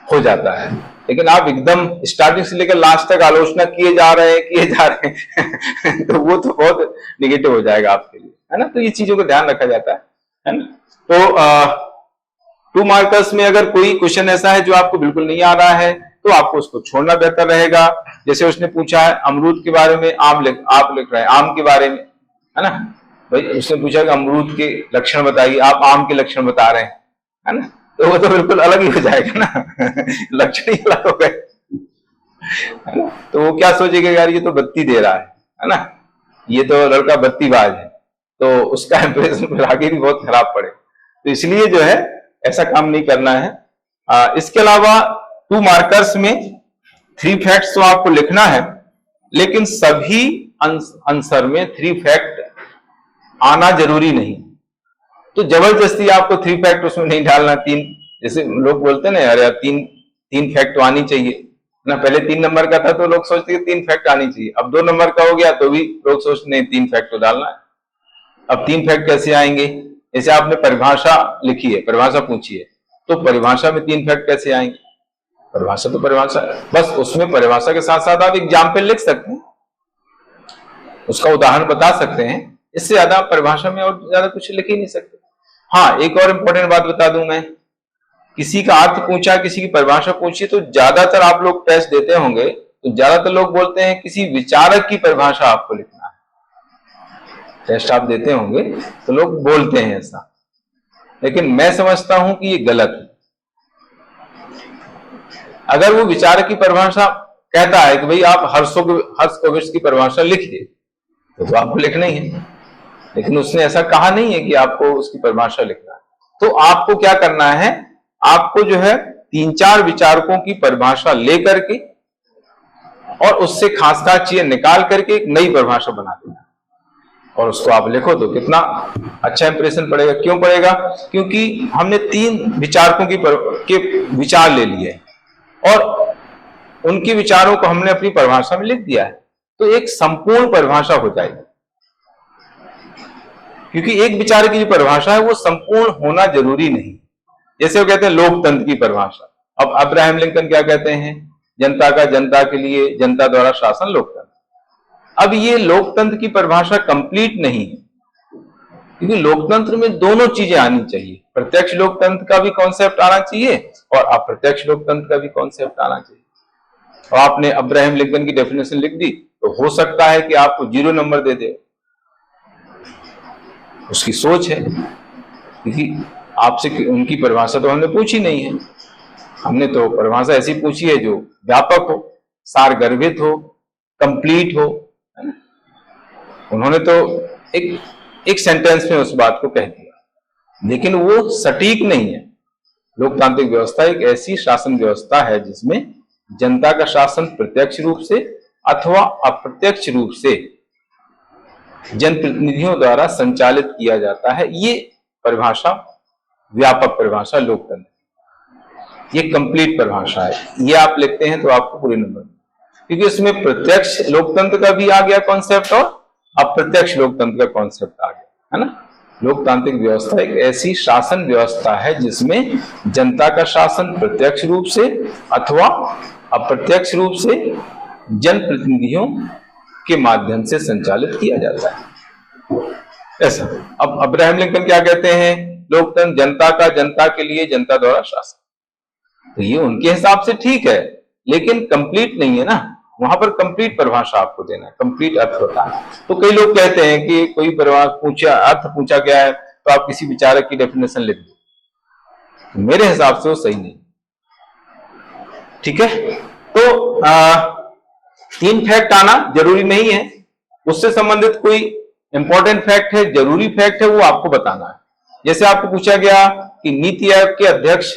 हो जाता है। लेकिन आप एकदम स्टार्टिंग से लेकर लास्ट तक आलोचना किए जा रहे हैं तो वो तो बहुत निगेटिव हो जाएगा आपके लिए, है ना। तो ये चीजों का ध्यान रखा जाता है ना। तो 2 मार्कर्स में अगर कोई क्वेश्चन ऐसा है जो आपको बिल्कुल नहीं आ रहा है, तो आपको उसको छोड़ना बेहतर रहेगा। जैसे उसने पूछा है अमरूद के बारे में, आप लिख रहे हैं आम के बारे में, है ना। भाई उसने पूछा कि अमरूद के लक्षण बताइए, आप आम के लक्षण बता रहे हैं, है ना। तो वो तो बिल्कुल अलग ही हो जाएगा ना लक्षण ही अलग हो गए, है ना। तो वो क्या सोचेगा, यार ये तो बत्ती दे रहा है ना, ये तो लड़का बत्तीबाज है, तो उसका इंप्रेशन फिर आगे भी बहुत खराब पड़े। तो इसलिए जो है ऐसा काम नहीं करना है। इसके अलावा 2 मार्कर्स में 3 फैक्ट्स तो आपको लिखना है, लेकिन सभी आंसर में 3 फैक्ट आना जरूरी नहीं। तो जबरदस्ती आपको 3 फैक्ट उसमें नहीं डालना। 3, जैसे लोग बोलते हैं ना, यार 3 फैक्ट तो आनी चाहिए ना। पहले 3 नंबर का था तो लोग सोचते 3 फैक्ट आनी चाहिए, अब 2 नंबर का हो गया तो भी लोग सोचते नहीं 3 फैक्ट तो डालना है। अब 3 फैक्ट कैसे आएंगे? जैसे आपने परिभाषा लिखी है, परिभाषा पूछी है, तो परिभाषा में 3 फैक्ट कैसे आएंगे? परिभाषा तो परिभाषा, बस उसमें परिभाषा के साथ साथ आप एग्जाम्पल लिख सकते हैं, उसका उदाहरण बता सकते हैं। इससे ज्यादा परिभाषा में और ज्यादा कुछ लिख ही नहीं सकते। हाँ, एक और इंपॉर्टेंट बात बता दूं मैं, किसी का अर्थ पूछा, किसी की परिभाषा पूछी, तो ज्यादातर आप लोग टेस्ट देते होंगे तो ज्यादातर लोग बोलते हैं किसी विचारक की परिभाषा आपको लिखना है। टेस्ट आप देते होंगे तो लोग बोलते हैं ऐसा, लेकिन मैं समझता हूं कि ये गलत है। अगर वो विचारक की परिभाषा कहता है कि भाई आप हर्षोविट्ज की परिभाषा लिखिए, तो आपको लिखना ही है, लेकिन उसने ऐसा कहा नहीं है कि आपको उसकी परिभाषा लिखना है। तो आपको क्या करना है, आपको जो है 3-4 विचारकों की परिभाषा लेकर के और उससे खास चीजें निकाल करके एक नई परिभाषा बना देना और उसको आप लिखो, तो कितना अच्छा इंप्रेशन पड़ेगा। क्यों पड़ेगा? क्योंकि हमने 3 विचारकों के विचार ले लिए और उनके विचारों को हमने अपनी परिभाषा में लिख दिया है, तो एक संपूर्ण परिभाषा हो जाएगी। क्योंकि एक विचार की जो परिभाषा है वो संपूर्ण होना जरूरी नहीं। जैसे वो कहते हैं लोकतंत्र की परिभाषा, अब अब्राहम लिंकन क्या कहते हैं, जनता का जनता के लिए, जनता द्वारा शासन लोकतंत्र। अब ये लोकतंत्र की परिभाषा कंप्लीट नहीं है, क्योंकि लोकतंत्र में दोनों चीजें आनी चाहिए। प्रत्यक्ष लोकतंत्र का भी कॉन्सेप्ट आना चाहिए और अप्रत्यक्ष लोकतंत्र का भी कॉन्सेप्ट आना चाहिए। और आपने अब्राहम लिंकन की डेफिनेशन लिख दी तो हो सकता है कि आपको 0 नंबर दे दे, उसकी सोच है, क्योंकि आपसे उनकी परिभाषा तो हमने पूछी नहीं है। हमने तो परिभाषा ऐसी पूछी है जो व्यापक हो, सारगर्भित हो, कंप्लीट हो, है ना। उन्होंने तो एक सेंटेंस में उस बात को कह दिया, लेकिन वो सटीक नहीं है। लोकतांत्रिक व्यवस्था एक ऐसी शासन व्यवस्था है जिसमें जनता का शासन प्रत्यक्ष रूप से अथवा अप्रत्यक्ष रूप से जनप्रतिनिधियों द्वारा संचालित किया जाता है। ये परिभाषा व्यापक परिभाषा लोकतंत्र, ये कंप्लीट परिभाषा है। ये आप लिखते हैं तो आपको पूरे नंबर, क्योंकि इसमें प्रत्यक्ष लोकतंत्र का भी आ गया कॉन्सेप्ट और अप्रत्यक्ष लोकतंत्र का कॉन्सेप्ट आ गया, है ना। लोकतांत्रिक व्यवस्था एक ऐसी शासन व्यवस्था है जिसमें जनता का शासन प्रत्यक्ष रूप से अथवा अप्रत्यक्ष रूप से जनप्रतिनिधियों के माध्यम से संचालित किया जाता है। ऐसा। अब अब्राहम लिंकन क्या कहते हैं? लोकतंत्र जनता का, जनता के लिए, जनता द्वारा शासन। तो ये उनके हिसाब से ठीक है, लेकिन कंप्लीट नहीं है ना। वहां पर कंप्लीट परिभाषा आपको देना है, कंप्लीट अर्थ होता है। तो कई लोग कहते हैं कि कोई अर्थ पूछा गया है तो आप किसी विचारक की डेफिनेशन लिख दो। मेरे हिसाब से वो सही नहीं। ठीक है, तो 3 फैक्ट आना जरूरी नहीं है, उससे संबंधित कोई इंपॉर्टेंट फैक्ट है, जरूरी फैक्ट है, वो आपको बताना है। जैसे आपको पूछा गया कि नीति आयोग के अध्यक्ष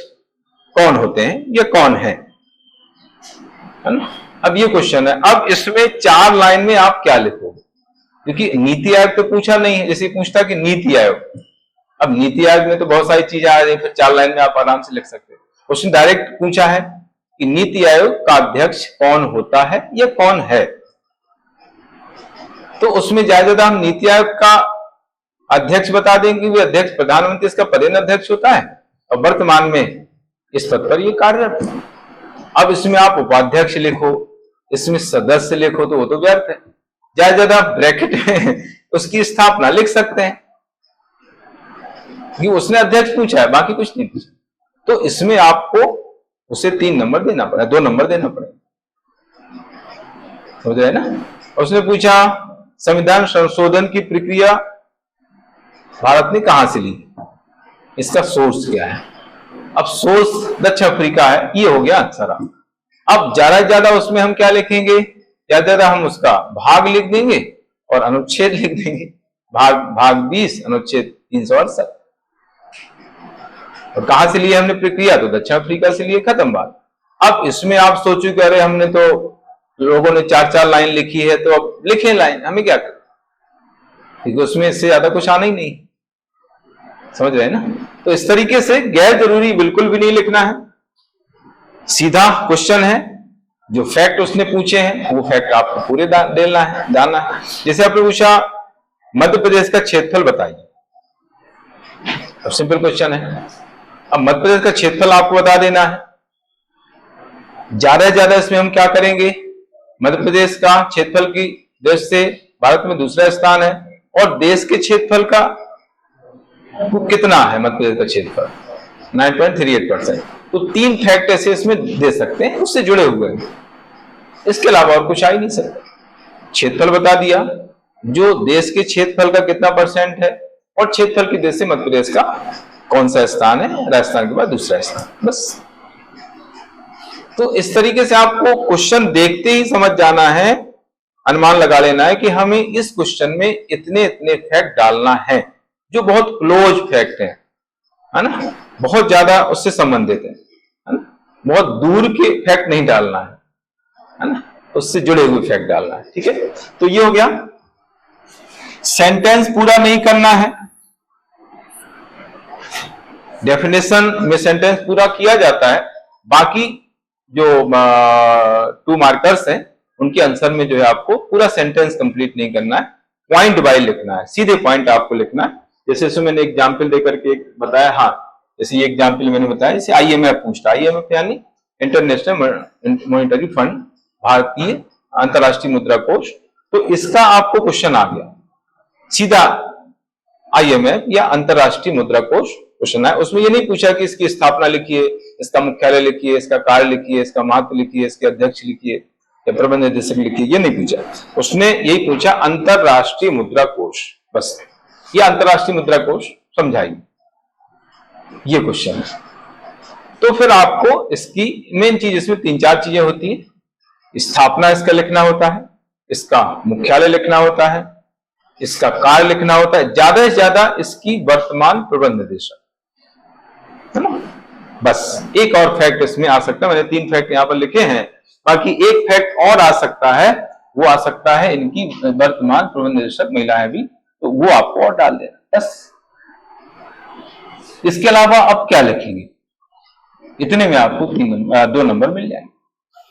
कौन होते हैं या कौन है ना? अब ये क्वेश्चन है। अब इसमें 4 लाइन में आप क्या लिखोगे? क्योंकि नीति आयोग तो पूछा नहीं है, जैसे पूछता कि नीति आयोग, अब नीति आयोग में तो बहुत सारी चीजें आ रही, फिर 4 लाइन में आप आराम से लिख सकते हो। उसने डायरेक्ट पूछा है कि नीति आयोग का अध्यक्ष कौन होता है या कौन है, तो उसमें ज्यादा हम नीति आयोग का अध्यक्ष बता देंगे। वो अध्यक्ष प्रधानमंत्री इसका पदेन अध्यक्ष होता है और वर्तमान में इस पद पर ये कार्यरत है। अब इसमें आप उपाध्यक्ष लिखो, इसमें सदस्य लिखो, तो वो तो व्यर्थ है। ज्यादा ब्रैकेट में उसकी स्थापना लिख सकते हैं कि उसने अध्यक्ष पूछा है, बाकी कुछ नहीं पूछा। तो इसमें आपको उसे 3 नंबर देना पड़ा, 2 नंबर देना पड़ेगा, समझ रहे ना। उसने पूछा संविधान संशोधन की प्रक्रिया भारत ने कहां से ली, इसका सोर्स क्या है। अब सोर्स दक्षिण अफ्रीका है, ये हो गया आंसर। अब ज्यादा से ज्यादा उसमें हम क्या लिखेंगे? ज्यादा हम उसका भाग लिख देंगे और अनुच्छेद लिख देंगे। भाग 20 अनुच्छेद 368। और कहां से लिए हमने प्रक्रिया? तो दक्षिण अफ्रीका से लिए, खत्म बात। अब इसमें आप सोचो कि अरे हमने तो, लोगों ने 4-4 लाइन लिखी है, तो अब लिखें लाइन, हमें क्या करें, क्योंकि उसमें इससे ज्यादा कुछ आना ही नहीं, समझ रहे हैं ना। तो इस तरीके से गैर जरूरी बिल्कुल भी नहीं लिखना है, सीधा क्वेश्चन है, जो फैक्ट उसने पूछे हैं वो फैक्ट आपको पूरे डालना है। जैसे आपने पूछा मध्य प्रदेश का क्षेत्रफल बताइए, अब सिंपल क्वेश्चन है। अब मध्य प्रदेश का क्षेत्रफल आपको बता देना है। ज्यादा से ज्यादा इसमें हम क्या करेंगे? मध्य प्रदेश का क्षेत्रफल की दृष्टि से भारत में दूसरा स्थान है, और देश के क्षेत्रफल का कितना है मध्य प्रदेश का क्षेत्रफल? 9.38%। तो 3 फैक्ट ऐसे इसमें दे सकते हैं, उससे जुड़े हुए हैं, इसके अलावा और कुछ आ ही नहीं सकता। क्षेत्रफल बता दिया, जो देश के क्षेत्रफल का कितना % है, और क्षेत्रफल की दृष्टि से मध्य प्रदेश का कौन सा स्थान है, राजस्थान के बाद दूसरा स्थान, बस। तो इस तरीके से आपको क्वेश्चन देखते ही समझ जाना है, अनुमान लगा लेना है कि हमें इस क्वेश्चन में इतने इतने फैक्ट डालना है, जो बहुत क्लोज फैक्ट है ना, बहुत ज्यादा उससे संबंधित है ना, बहुत दूर के फैक्ट नहीं डालना है ना, उससे जुड़े हुए फैक्ट डालना है। ठीक है, तो ये हो गया। सेंटेंस पूरा नहीं करना है, डेफिनेशन में सेंटेंस पूरा किया जाता है, बाकी जो 2 मार्कर्स हैं उनके आंसर में जो है आपको पूरा सेंटेंस कंप्लीट नहीं करना है, पॉइंट बाय लिखना है, सीधे पॉइंट आपको लिखना है। जैसे इसमें मैंने एग्जाम्पल देकर के बताया, हाँ जैसे ये एग्जाम्पल मैंने बताया, जैसे IMF पूछता, IMF यानी इंटरनेशनल मॉनिटरी फंड, भारतीय अंतरराष्ट्रीय मुद्रा कोष, तो इसका आपको क्वेश्चन आ गया सीधा, IMF या अंतरराष्ट्रीय मुद्रा कोष क्वेश्चन है। उसमें ये नहीं पूछा कि इसकी स्थापना लिखिए, इसका मुख्यालय लिखिए, इसका कार्य लिखिए, इसका महत्व लिखिए, इसके अध्यक्ष लिखिए या प्रबंध निदेशक लिखिए, ये नहीं पूछा। उसने यही पूछा अंतरराष्ट्रीय मुद्रा कोष, बस ये अंतरराष्ट्रीय मुद्रा कोष समझाइए, ये क्वेश्चन है। तो फिर आपको इसकी मेन चीज, इसमें 3-4 चीजें होती है। स्थापना इसका लिखना होता है, इसका मुख्यालय लिखना होता है, इसका कार्य लिखना होता है, ज्यादा से ज्यादा इसकी वर्तमान प्रबंध निदेशक, है ना। बस एक और फैक्ट इसमें आ सकता है, मैंने 3 फैक्ट यहां पर लिखे हैं, बाकी एक फैक्ट और आ सकता है, वो आ सकता है इनकी वर्तमान प्रबंध निदेशक महिला है भी, तो वो आपको और डाल देना, बस। इसके अलावा अब क्या लिखेंगे, इतने में आपको 2 नंबर मिल जाएंगे।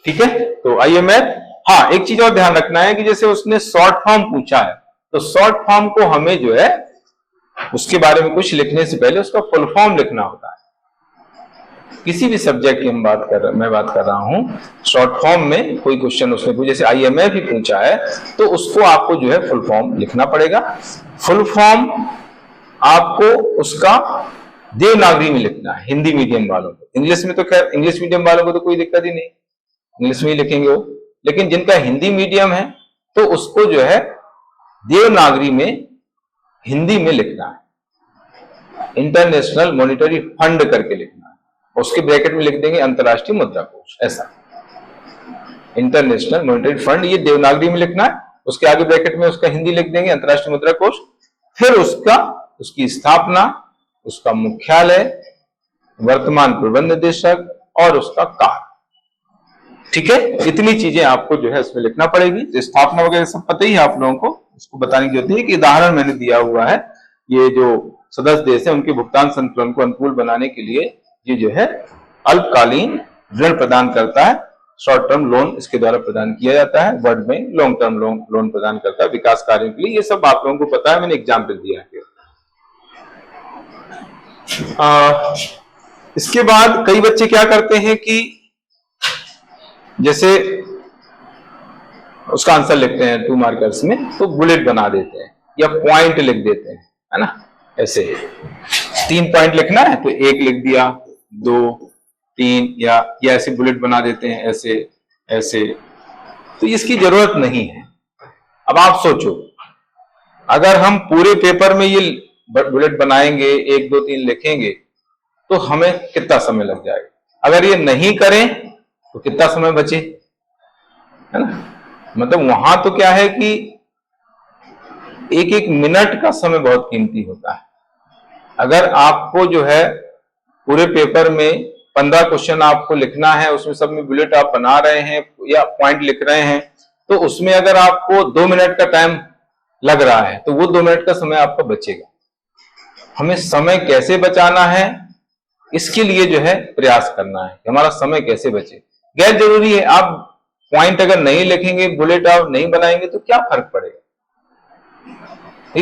ठीक है, तो IMF, हाँ एक चीज और ध्यान रखना है कि जैसे उसने शॉर्ट फॉर्म पूछा है, तो शॉर्ट फॉर्म को हमें जो है उसके बारे में कुछ लिखने से पहले उसका फुल फॉर्म लिखना होता है। किसी भी सब्जेक्ट की मैं बात कर रहा हूं, शॉर्ट फॉर्म में कोई क्वेश्चन उसने पूछा, जैसे IMF भी पूछा है, तो उसको आपको जो है फुल फॉर्म लिखना पड़ेगा। फुल फॉर्म आपको उसका देवनागरी में लिखना है, हिंदी मीडियम वालों को। इंग्लिश में तो खैर इंग्लिश मीडियम वालों को तो कोई दिक्कत ही नहीं, इंग्लिश में ही लिखेंगे वो, लेकिन जिनका हिंदी मीडियम है तो उसको जो है देवनागरी में हिंदी में लिखना है, इंटरनेशनल मॉनिटरी फंड करके लिखना है। उसके ब्रैकेट में लिख देंगे अंतर्राष्ट्रीय मुद्रा कोष, ऐसा इंटरनेशनल मॉनिटरी फंड, ये देवनागरी में लिखना है। उसके आगे ब्रैकेट में उसका हिंदी लिख देंगे अंतर्राष्ट्रीय मुद्रा कोष। फिर उसकी स्थापना, उसका मुख्यालय, वर्तमान प्रबंध निदेशक और उसका कार्य। ठीक है, इतनी चीजें आपको जो है इसमें लिखना पड़ेगी। स्थापना वगैरह सब पता ही है आप लोगों को, उसको बताने की जरूरत है कि उदाहरण मैंने दिया हुआ है। ये जो सदस्य देश है उनके भुगतान संतुलन को अनुकूल बनाने के लिए ये जो है अल्पकालीन ऋण प्रदान करता है, शॉर्ट टर्म लोन इसके द्वारा प्रदान किया जाता है। World bank long term loan प्रदान करता है विकास कार्यों के लिए। ये सब आप लोगों को पता है, मैंने एग्जाम्पल दिया है। इसके बाद कई बच्चे क्या करते हैं कि जैसे उसका आंसर लिखते हैं 2 मार्कर्स में, तो बुलेट बना देते हैं या पॉइंट लिख देते हैं, है ना। ऐसे 3 पॉइंट लिखना है तो 1 लिख दिया, 2, 3 या ऐसे बुलेट बना देते हैं, ऐसे ऐसे। तो इसकी जरूरत नहीं है। अब आप सोचो, अगर हम पूरे पेपर में ये बुलेट बनाएंगे, 1, 2, 3 लिखेंगे, तो हमें कितना समय लग जाएगा। अगर ये नहीं करें तो कितना समय बचे, है ना। मतलब वहां तो क्या है कि 1-1 मिनट का समय बहुत कीमती होता है। अगर आपको जो है पूरे पेपर में 15 क्वेश्चन आपको लिखना है, उसमें सब में बुलेट आप बना रहे हैं या पॉइंट लिख रहे हैं, तो उसमें अगर आपको 2 मिनट का टाइम लग रहा है तो वो 2 मिनट का समय आपका बचेगा। हमें समय कैसे बचाना है, इसके लिए जो है प्रयास करना है कि हमारा समय कैसे बचे। गैर जरूरी है, आप पॉइंट अगर नहीं लिखेंगे, बुलेट आप नहीं बनाएंगे तो क्या फर्क पड़ेगा,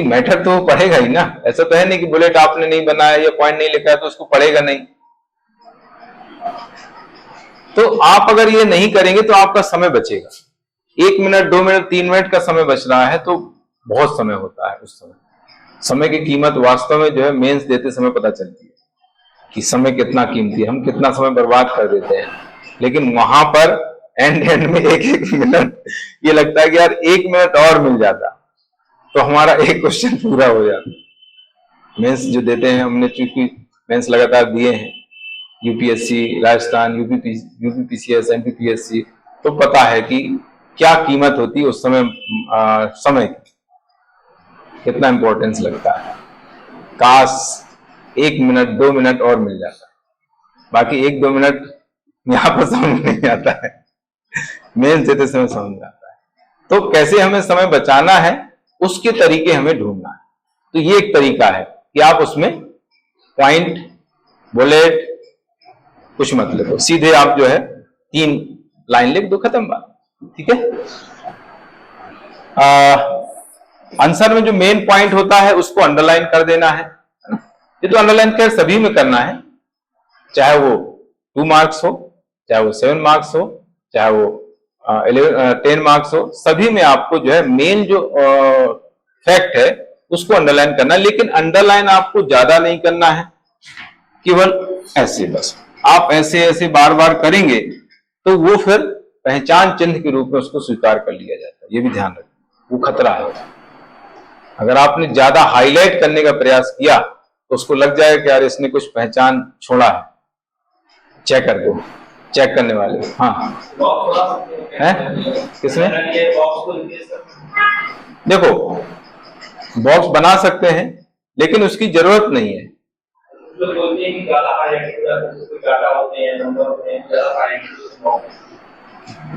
मैटर तो पढ़ेगा ही ना। ऐसा तो है नहीं कि बुलेट आपने नहीं बनाया या पॉइंट नहीं लिखा है तो उसको पढ़ेगा नहीं। तो आप अगर ये नहीं करेंगे तो आपका समय बचेगा। 1 मिनट, 2 मिनट, 3 मिनट का समय बच रहा है तो बहुत समय होता है। उस समय की कीमत वास्तव में जो है मेंस देते समय पता चलती है कि समय कितना कीमती है, हम कितना समय बर्बाद कर देते हैं। लेकिन वहां पर एंड में 1-1 मिनट ये लगता है कि यार 1 मिनट और मिल जाता तो हमारा एक क्वेश्चन पूरा हो जाता। मेंस जो देते हैं, हमने चूंकि मेंस लगातार दिए हैं, यूपीएससी, राजस्थान, यूपीपीसीएस, एमपीपीएससी, तो पता है कि क्या कीमत होती है उस समय, समय कितना इंपॉर्टेंस लगता है। काश 1 मिनट, 2 मिनट और मिल जाता, बाकी 1-2 मिनट यहां पर समझ नहीं आता है, मेंस देते समय समझ आता है। तो कैसे हमें समय बचाना है उसके तरीके हमें ढूंढना है। तो ये एक तरीका है कि आप उसमें पॉइंट, बुलेट कुछ मत लिखो, सीधे आप जो है 3 लाइन लिख दो, खत्म बात। ठीक है। आंसर में जो मेन पॉइंट होता है उसको अंडरलाइन कर देना है। ये तो अंडरलाइन कर सभी में करना है, चाहे वो 2 मार्क्स हो, चाहे वो 7 मार्क्स हो, चाहे वो 10 मार्क्स हो, सभी में आपको जो है मेन जो फैक्ट है उसको अंडरलाइन करना है। लेकिन अंडरलाइन आपको ज्यादा नहीं करना है, केवल ऐसे, बस आप ऐसे ऐसे बार बार करेंगे तो वो फिर पहचान चिन्ह के रूप में उसको स्वीकार कर लिया जाता है। ये भी ध्यान रखें, वो खतरा है। अगर आपने ज्यादा हाईलाइट करने का प्रयास किया तो उसको लग जाएगा कि यार इसने कुछ पहचान छोड़ा है, चेक कर दो, चेक करने वाले। हाँ है किसमें, देखो बॉक्स बना सकते हैं लेकिन उसकी जरूरत नहीं है।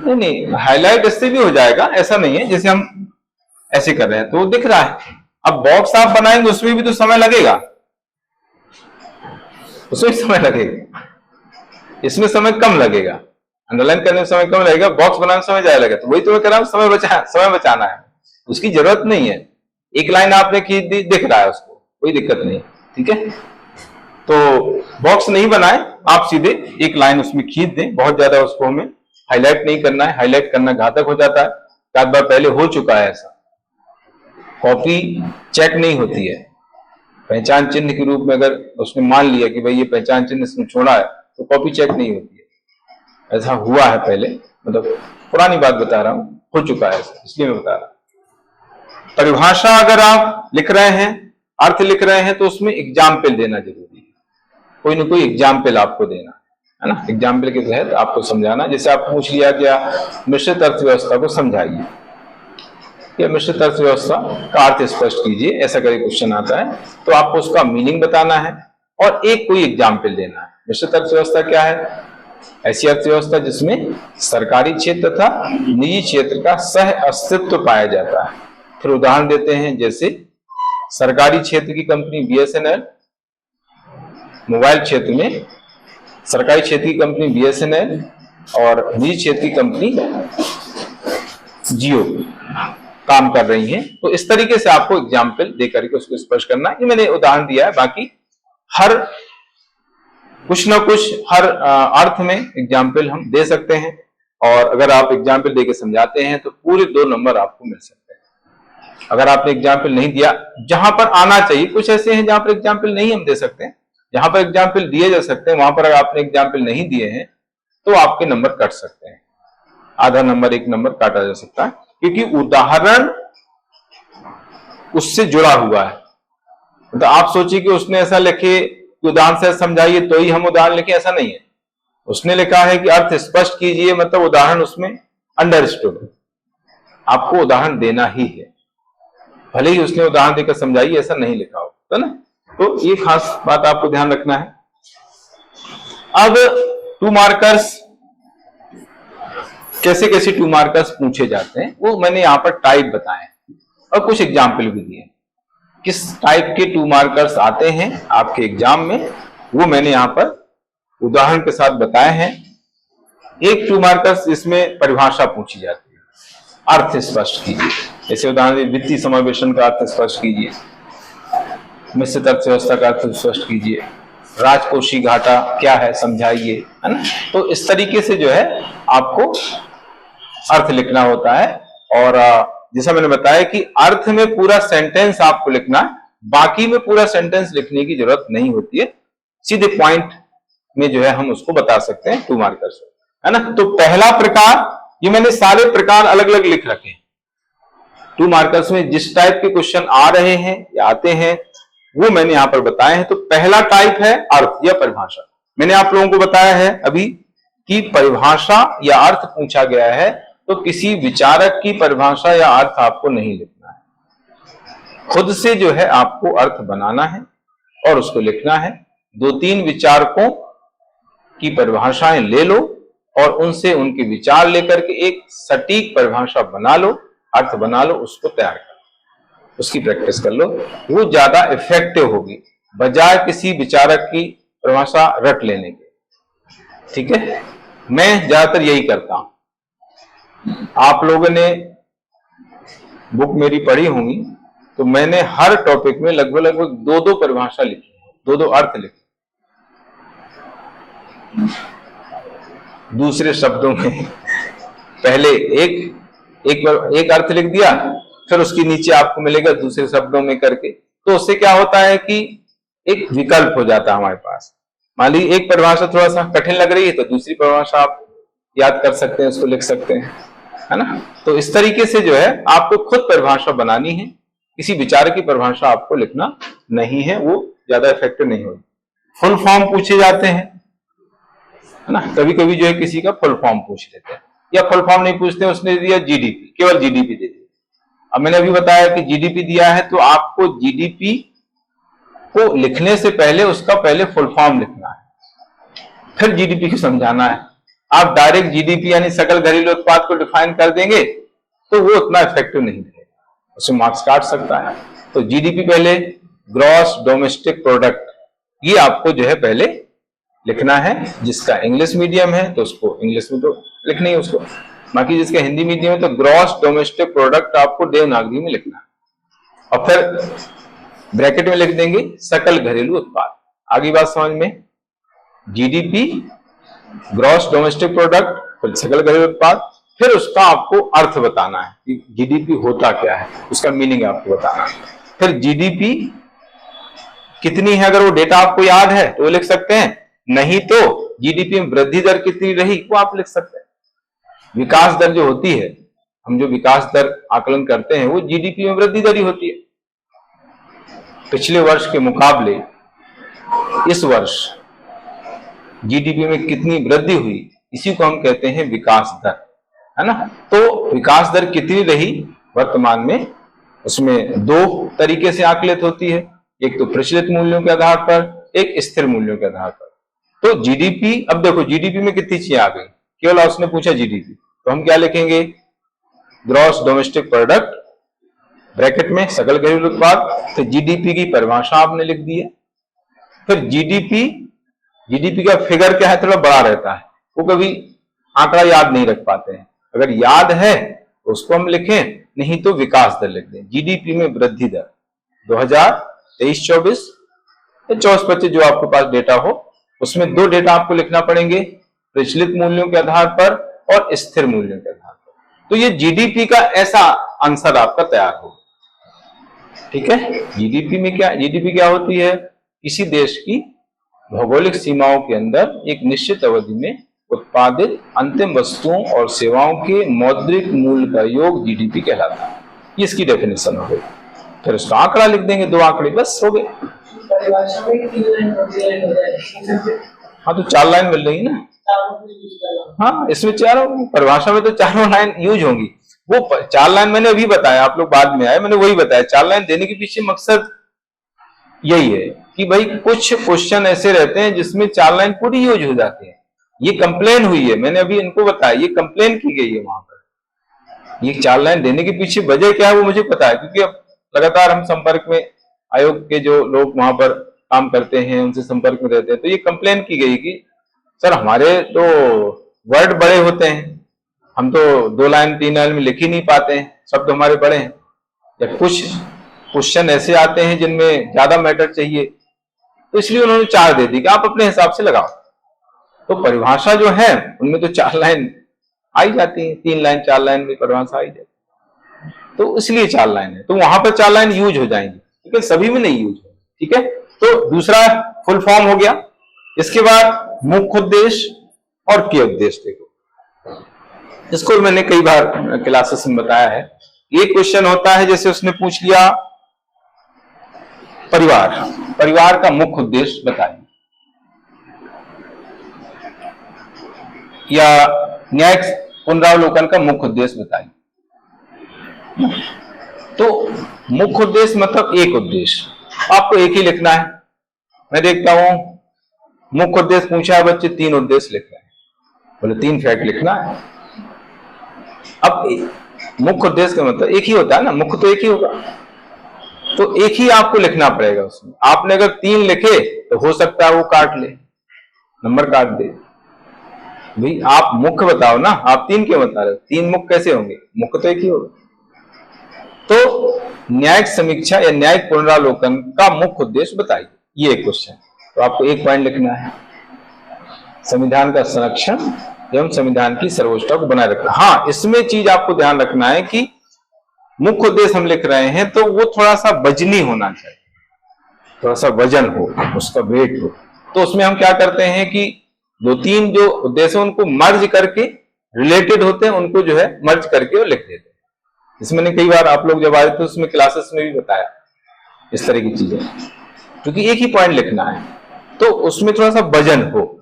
नहीं, हाईलाइट इससे भी हो जाएगा, ऐसा नहीं है। जैसे हम ऐसे कर रहे हैं तो दिख रहा है। अब बॉक्स आप बनाएंगे उसमें भी तो समय लगेगा, उसमें समय लगेगा, इसमें समय कम लगेगा। अंडरलाइन करने में समय कम लगेगा, बॉक्स बनाने में समय ज्यादा लगेगा। तो वही तो मैं कह रहा हूं, समय बचाना है, उसकी जरूरत नहीं है। एक लाइन आपने खींच दी, दिख रहा है उसको, कोई दिक्कत नहीं, ठीक है। तो बॉक्स नहीं बनाए, आप सीधे एक लाइन उसमें खींच दें, बहुत ज्यादा उसको हमें हाईलाइट नहीं करना है, हाईलाइट करना घातक हो जाता है। एक बार पहले हो चुका है ऐसा, कॉपी चेक नहीं होती है। पहचान चिन्ह के रूप में अगर उसने मान लिया कि भाई ये पहचान चिन्ह इसने छोड़ा है तो कॉपी चेक नहीं होती है। ऐसा हुआ है पहले, मतलब पुरानी बात बता रहा हूं, हो चुका है ऐसा, इसलिए मैं बता रहा हूं। परिभाषा अगर आप लिख रहे हैं, अर्थ लिख रहे हैं, तो उसमें एग्जाम्पल देना जरूरी है। कोई ना कोई एग्जाम्पल आपको देना है ना, एग्जाम्पल के तहत आपको समझाना। जैसे आप पूछ लिया गया मिश्रित अर्थव्यवस्था को समझाइए या मिश्रित अर्थव्यवस्था का अर्थ स्पष्ट कीजिए, ऐसा करके क्वेश्चन आता है, तो आपको उसका मीनिंग बताना है और एक कोई एग्जाम्पल देना है। मिश्रित अर्थव्यवस्था क्या है? ऐसी अर्थव्यवस्था जिसमें सरकारी क्षेत्र तथा निजी क्षेत्र का सह अस्तित्व पाया जाता है। फिर उदाहरण देते हैं, जैसे सरकारी क्षेत्र की कंपनी बीएसएनएल, मोबाइल क्षेत्र में सरकारी क्षेत्र की कंपनी बीएसएनएल और निजी क्षेत्र की कंपनी जियो काम कर रही हैं। तो इस तरीके से आपको एग्जाम्पल दे करके उसको स्पष्ट करना है। ये मैंने उदाहरण दिया है, बाकी हर कुछ ना कुछ हर अर्थ में एग्जाम्पल हम दे सकते हैं, और अगर आप एग्जाम्पल देके समझाते हैं तो पूरे 2 नंबर आपको मिल सकते हैं। अगर आपने एग्जाम्पल नहीं दिया, जहां पर आना चाहिए, कुछ ऐसे हैं जहां पर एग्जाम्पल नहीं हम दे सकते हैं, जहां पर एग्जाम्पल दिए जा सकते हैं वहां पर अगर आपने एग्जाम्पल नहीं दिए हैं तो आपके नंबर कट सकते हैं, आधा नंबर 1 नंबर काटा जा सकता है, क्योंकि उदाहरण उससे जुड़ा हुआ है। तो आप सोचिए कि उसने ऐसा लिखे कि उदाहरण से समझाइए तो ही हम उदाहरण लिखे, ऐसा नहीं है। उसने लिखा है कि अर्थ स्पष्ट कीजिए, मतलब उदाहरण उसमें अंडरस्टूड है, आपको उदाहरण देना ही है, भले ही उसने उदाहरण देकर समझाइए ऐसा नहीं लिखा हो, है ना। तो ये खास बात आपको ध्यान रखना है। अब 2 मार्कर्स, कैसे कैसे 2 मार्कर्स पूछे जाते हैं वो मैंने यहां पर टाइप बताए और कुछ एग्जाम्पल भी दिए। किस टाइप के 2 मार्कर्स आते हैं आपके एग्जाम में वो मैंने यहां पर उदाहरण के साथ बताए हैं। एक 2 मार्कर्स इसमें परिभाषा पूछी जाती है, अर्थ स्पष्ट कीजिए। जैसे उदाहरण वित्तीय समावेशन का अर्थ स्पष्ट कीजिए, मिश्रित अर्थव्यवस्था का अर्थ स्पष्ट कीजिए, राजकोषीय घाटा क्या है समझाइए, है ना। तो इस तरीके से जो है आपको अर्थ लिखना होता है। और जैसा मैंने बताया कि अर्थ में पूरा सेंटेंस आपको लिखना है, बाकी में पूरा सेंटेंस लिखने की जरूरत नहीं होती है, सीधे पॉइंट में जो है हम उसको बता सकते हैं 2 मार्कर्स, है ना। तो पहला प्रकार, ये मैंने सारे प्रकार अलग अलग लिख रखे हैं 2 मार्कर्स में, जिस टाइप के क्वेश्चन आ रहे हैं या आते हैं वो मैंने यहां पर बताए हैं। तो पहला टाइप है अर्थ या परिभाषा। मैंने आप लोगों को बताया है अभी कि परिभाषा या अर्थ पूछा गया है तो किसी विचारक की परिभाषा या अर्थ आपको नहीं लिखना है, खुद से जो है आपको अर्थ बनाना है और उसको लिखना है। 2-3 विचारकों की परिभाषाएं ले लो और उनसे उनके विचार लेकर के एक सटीक परिभाषा बना लो, अर्थ बना लो, उसको तैयार कर लो, उसकी प्रैक्टिस कर लो, वो ज्यादा इफेक्टिव होगी बजाय किसी विचारक की परिभाषा रट लेने के। ठीक है, मैं ज्यादातर यही करता हूं। आप लोगों ने बुक मेरी पढ़ी होंगी तो मैंने हर टॉपिक में लगभग 2-2 परिभाषा लिखी है, 2-2 अर्थ लिखे। दूसरे शब्दों में पहले एक अर्थ लिख दिया, फिर उसके नीचे आपको मिलेगा दूसरे शब्दों में करके। तो उससे क्या होता है कि एक विकल्प हो जाता है हमारे पास। मान लीजिए एक परिभाषा थोड़ा सा कठिन लग रही है तो दूसरी परिभाषा आप याद कर सकते हैं, उसको लिख सकते हैं, है ना। तो इस तरीके से जो है आपको खुद परिभाषा बनानी है, किसी विचार की परिभाषा आपको लिखना नहीं है, वो ज्यादा इफेक्टिव नहीं होगी। फुल फॉर्म पूछे जाते हैं, है ना, कभी कभी जो है किसी का फुल फॉर्म पूछ लेते हैं, या फुल फॉर्म नहीं पूछते हैं, उसने दिया जीडीपी, केवल जीडीपी दे दिया। अब मैंने अभी बताया कि जीडीपी दिया है तो आपको जीडीपी को लिखने से पहले उसका पहले फुल फॉर्म लिखना है, फिर जीडीपी को समझाना है। आप डायरेक्ट जीडीपी यानी सकल घरेलू उत्पाद को डिफाइन कर देंगे तो वो उतना इफेक्टिव नहीं रहेगा, उसमें मार्क्स काट सकता है। तो जीडीपी पहले, ग्रॉस डोमेस्टिक प्रोडक्ट, ये आपको जो है पहले लिखना है। जिसका इंग्लिश मीडियम है तो उसको इंग्लिश में तो लिखना ही उसको, बाकी जिसका हिंदी मीडियम है तो ग्रॉस डोमेस्टिक प्रोडक्ट आपको देवनागरी में लिखना है। और फिर ब्रैकेट में लिख देंगे सकल घरेलू उत्पाद। आगे बात समझ में, जीडीपी, ग्रॉस डोमेस्टिक प्रोडक्ट, फिर सकल घरेलू उत्पाद, फिर उसका आपको अर्थ बताना है कि जीडीपी होता क्या है, उसका मीनिंग आपको बताना है। फिर जीडीपी कितनी है, अगर वो डेटा आपको याद है तो वो लिख सकते हैं, नहीं तो जीडीपी में वृद्धि दर कितनी रही वो आप लिख सकते हैं। विकास दर जो होती है, हम जो विकास दर आकलन करते हैं वो जीडीपी में वृद्धि दर ही होती है। पिछले वर्ष के मुकाबले इस वर्ष जीडीपी में कितनी वृद्धि हुई, इसी को हम कहते हैं विकास दर, है ना। तो विकास दर कितनी रही वर्तमान में, उसमें दो तरीके से आकलित होती है, एक तो प्रचलित मूल्यों के आधार पर, एक स्थिर मूल्यों के आधार पर। तो जीडीपी, अब देखो जीडीपी में कितनी चीजें आ गई, केवल उसने पूछा जीडीपी, तो हम क्या लिखेंगे, ग्रॉस डोमेस्टिक प्रोडक्ट ब्रैकेट में सकल घरेलू उत्पाद, तो जीडीपी की परिभाषा आपने लिख दी है। फिर जीडीपी का फिगर क्या है, थोड़ा बड़ा रहता है, वो कभी आंकड़ा याद नहीं रख पाते हैं, अगर याद है तो उसको हम लिखें, नहीं तो विकास दर लिख दें। जीडीपी में वृद्धि दर 2023-24 या 24-25 जो आपके पास डेटा हो, उसमें दो डेटा आपको लिखना पड़ेंगे, प्रचलित मूल्यों के आधार पर और स्थिर मूल्यों के आधार पर। तो ये जीडीपी का ऐसा आंसर आपका तैयार होगा, ठीक है। जीडीपी क्या होती है, किसी देश की भौगोलिक सीमाओं के अंदर एक निश्चित अवधि में उत्पादित अंतिम वस्तुओं और सेवाओं के मौद्रिक मूल्य का योग जीडीपी कहलाता है। ये इसकी डेफिनेशन हो गई। फिर उसका आंकड़ा लिख देंगे, दो आंकड़े बस हो गए। हाँ तो 4 लाइन मिल रही है ना, हाँ इसमें चारों परिभाषा में तो 4 लाइन यूज होंगी। वो 4 लाइन मैंने अभी बताया, आप लोग बाद में आए, मैंने वही बताया। 4 लाइन देने के पीछे मकसद यही है कि भाई कुछ क्वेश्चन ऐसे रहते हैं जिसमें 4 लाइन पूरी यूज हो जाती है। ये कंप्लेन हुई है, मैंने अभी इनको बताया, ये कंप्लेन की गई है वहां पर। ये 4 लाइन देने के पीछे वजह क्या है वो मुझे पता है, क्योंकि अब लगातार हम संपर्क में, आयोग के जो लोग वहां पर काम करते हैं उनसे संपर्क में रहते हैं, तो ये कंप्लेन की गई कि सर हमारे तो वर्ड बड़े होते हैं, हम तो 2 लाइन 3 लाइन में लिख ही नहीं पाते हैं, शब्द हमारे बड़े हैं, या कुछ क्वेश्चन ऐसे आते हैं जिनमें ज्यादा मैटर चाहिए, तो इसलिए उन्होंने 4 दे दी कि आप अपने हिसाब से लगाओ। तो परिभाषा जो है उनमें तो 4 लाइन आई जाती है, 3 लाइन 4 लाइन में परिभाषा आई जाती है, तो इसलिए 4 लाइन है, तो वहां पर 4 लाइन यूज हो जाएंगी, ठीक है, सभी में नहीं यूज हो, ठीक है। तो दूसरा फुल फॉर्म हो गया। इसके बाद मुख्य उद्देश्य और के उद्देश्य, देखो इसको मैंने कई बार क्लासेस में बताया है। एक क्वेश्चन होता है, जैसे उसने पूछ लिया परिवार का मुख्य उद्देश्य बताइए, या न्यायिक पुनरावलोकन का मुख्य उद्देश्य बताइए। तो मुख्य उद्देश्य मतलब एक उद्देश्य, आपको एक ही लिखना है। मैं देखता हूं मुख्य उद्देश्य पूछा है बच्चे, 3 उद्देश्य लिख रहे हैं, बोले 3 फैक्ट लिखना है। अब मुख्य उद्देश्य का मतलब एक ही होता है ना, मुख्य तो एक ही होगा, तो एक ही आपको लिखना पड़ेगा उसमें। आपने अगर 3 लिखे तो हो सकता है वो काट ले, नंबर काट दे। भाई आप मुख्य बताओ ना, आप 3 क्यों बता रहे हो, 3 मुख्य कैसे होंगे, मुख्य तो एक ही होगा। तो न्यायिक समीक्षा या न्यायिक पुनरावलोकन का मुख्य उद्देश्य बताइए, ये एक क्वेश्चन। तो आपको 1 पॉइंट लिखना है, संविधान का संरक्षण एवं संविधान की सर्वोच्चता को बनाए रखना। हाँ, इसमें चीज आपको ध्यान रखना है कि मुख्य उद्देश्य हम लिख रहे हैं तो वो थोड़ा सा वजनी होना चाहिए, थोड़ा सा वजन हो, उसका वेट हो। तो उसमें हम क्या करते हैं कि 2-3 जो उद्देश्य उनको मर्ज करके, रिलेटेड होते हैं उनको जो है मर्ज करके वो लिख देते हैं। इसमें मैंने कई बार आप लोग जब आए थे उसमें क्लासेस में भी बताया इस तरह की चीजें, क्योंकि एक ही पॉइंट लिखना है तो उसमें थोड़ा सा वजन हो,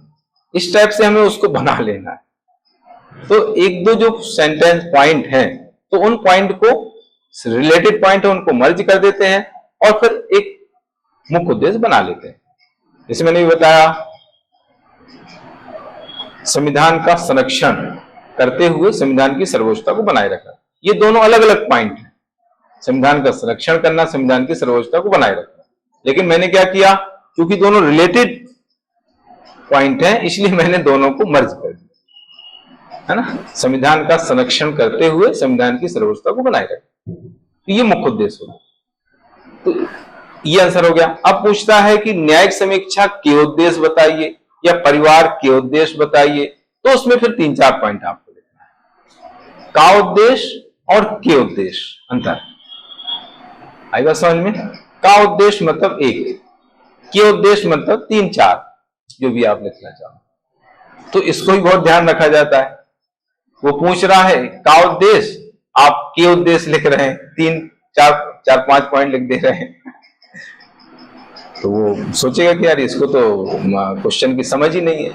इस टाइप से हमें उसको बना लेना है। तो 1-2 जो सेंटेंस पॉइंट हैं तो उन पॉइंट को, रिलेटेड पॉइंट है उनको मर्ज कर देते हैं और फिर एक मुख्य उद्देश्य बना लेते हैं। जैसे मैंने भी बताया, संविधान का संरक्षण करते हुए संविधान की सर्वोच्चता को बनाए रखना, ये दोनों अलग अलग पॉइंट हैं। संविधान का संरक्षण करना, संविधान की सर्वोच्चता को बनाए रखना। लेकिन मैंने क्या किया, क्योंकि दोनों रिलेटेड पॉइंट हैं इसलिए मैंने दोनों को मर्ज कर दिया, है ना। संविधान का संरक्षण करते हुए संविधान की सर्वोच्चता को बनाए रखना, तो ये मुख्य उद्देश्य होगा। तो ये आंसर हो गया। अब पूछता है कि न्यायिक समीक्षा के उद्देश्य बताइए या परिवार के उद्देश्य बताइए, तो उसमें फिर 3-4 पॉइंट आपको लिखना है। का उद्देश्य और के उद्देश्य अंतर आई बात समझ में? का उद्देश्य मतलब एक, के उद्देश्य मतलब 3-4, जो भी आप लिखना चाहो। तो इसको ही बहुत ध्यान रखा जाता है। वो पूछ रहा है का उद्देश्य, आप के उद्देश्य लिख रहे हैं, 3-4-5 पॉइंट लिख दे रहे हैं, तो वो सोचेगा कि यार इसको तो क्वेश्चन की समझ ही नहीं है,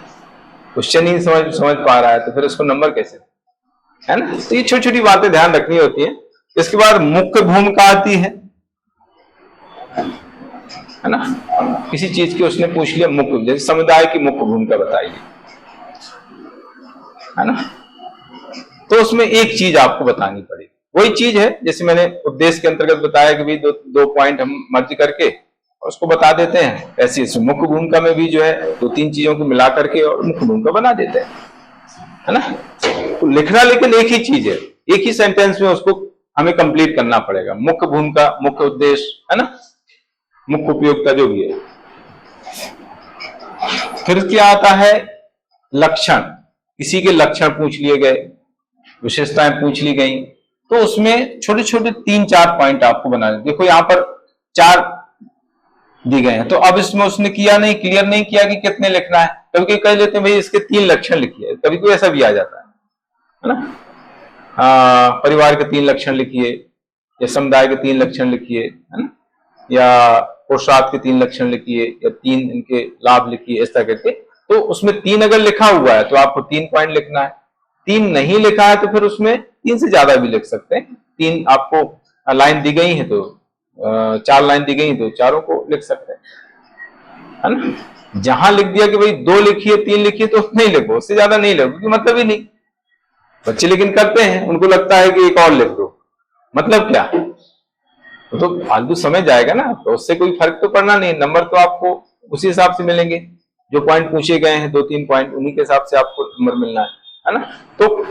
क्वेश्चन ही समझ पा रहा है, तो फिर उसको नंबर कैसे, है ना? तो ये छोटी छोटी बातें ध्यान रखनी होती है। इसके बाद मुख्य भूमिका आती है ना? किसी चीज की उसने पूछ लिया मुख्य, जैसे समुदाय की मुख्य भूमिका बताइए, है ना? तो उसमें एक चीज आपको बतानी पड़ेगी। वही चीज है जैसे मैंने उद्देश्य के अंतर्गत बताया कि भाई दो पॉइंट हम मर्ज करके उसको बता देते हैं, ऐसी मुख्य भूमिका में भी जो है 2-3 चीजों को मिला करके और मुख्य भूमिका बना देते हैं, है ना? तो लिखना लेकिन एक ही चीज है, एक ही सेंटेंस में उसको हमें कंप्लीट करना पड़ेगा। मुख्य भूमिका, मुख्य उद्देश्य, है ना, मुख्य उपयोगिता जो भी है। फिर क्या आता है? लक्षण। किसी के लक्षण पूछ लिए गए, विशेषताएं पूछ ली गई, तो उसमें छोटे छोटे 3-4 पॉइंट आपको बनाने। देखो यहां पर 4 दी गए हैं, तो अब इसमें उसने किया नहीं, क्लियर नहीं किया कि कितने लिखना है। कभी कह लेते हैं भाई इसके 3 लक्षण लिखिए, कभी कोई ऐसा भी आ जाता है ना? परिवार के 3 लक्षण लिखिए, या समुदाय के 3 लक्षण लिखिए, है ना, या पुरुषार्थ के 3 लक्षण लिखिए, या 3 इनके लाभ लिखिए, इस तरह करके। तो उसमें 3 अगर लिखा हुआ है तो आपको 3 पॉइंट लिखना है। 3 नहीं लिखा है तो फिर उसमें 3 से ज्यादा भी लिख सकते हैं। 3 आपको लाइन दी गई है तो 4 लाइन दी गई तो चारों को लिख सकते हैं, है ना? जहां लिख दिया कि भाई 2 लिखिए, 3 लिखिए, तो नहीं लिखो, उससे ज्यादा नहीं लिखो, क्योंकि मतलब ही नहीं। बच्चे लेकिन करते हैं, उनको लगता है कि एक और लिख दो, मतलब क्या, तो फालतू समय जाएगा ना, तो उससे कोई फर्क तो पड़ना नहीं। नंबर तो आपको उसी हिसाब से मिलेंगे, जो पॉइंट पूछे गए हैं 2-3 पॉइंट, उन्हीं के हिसाब से आपको नंबर मिलना है ना? तो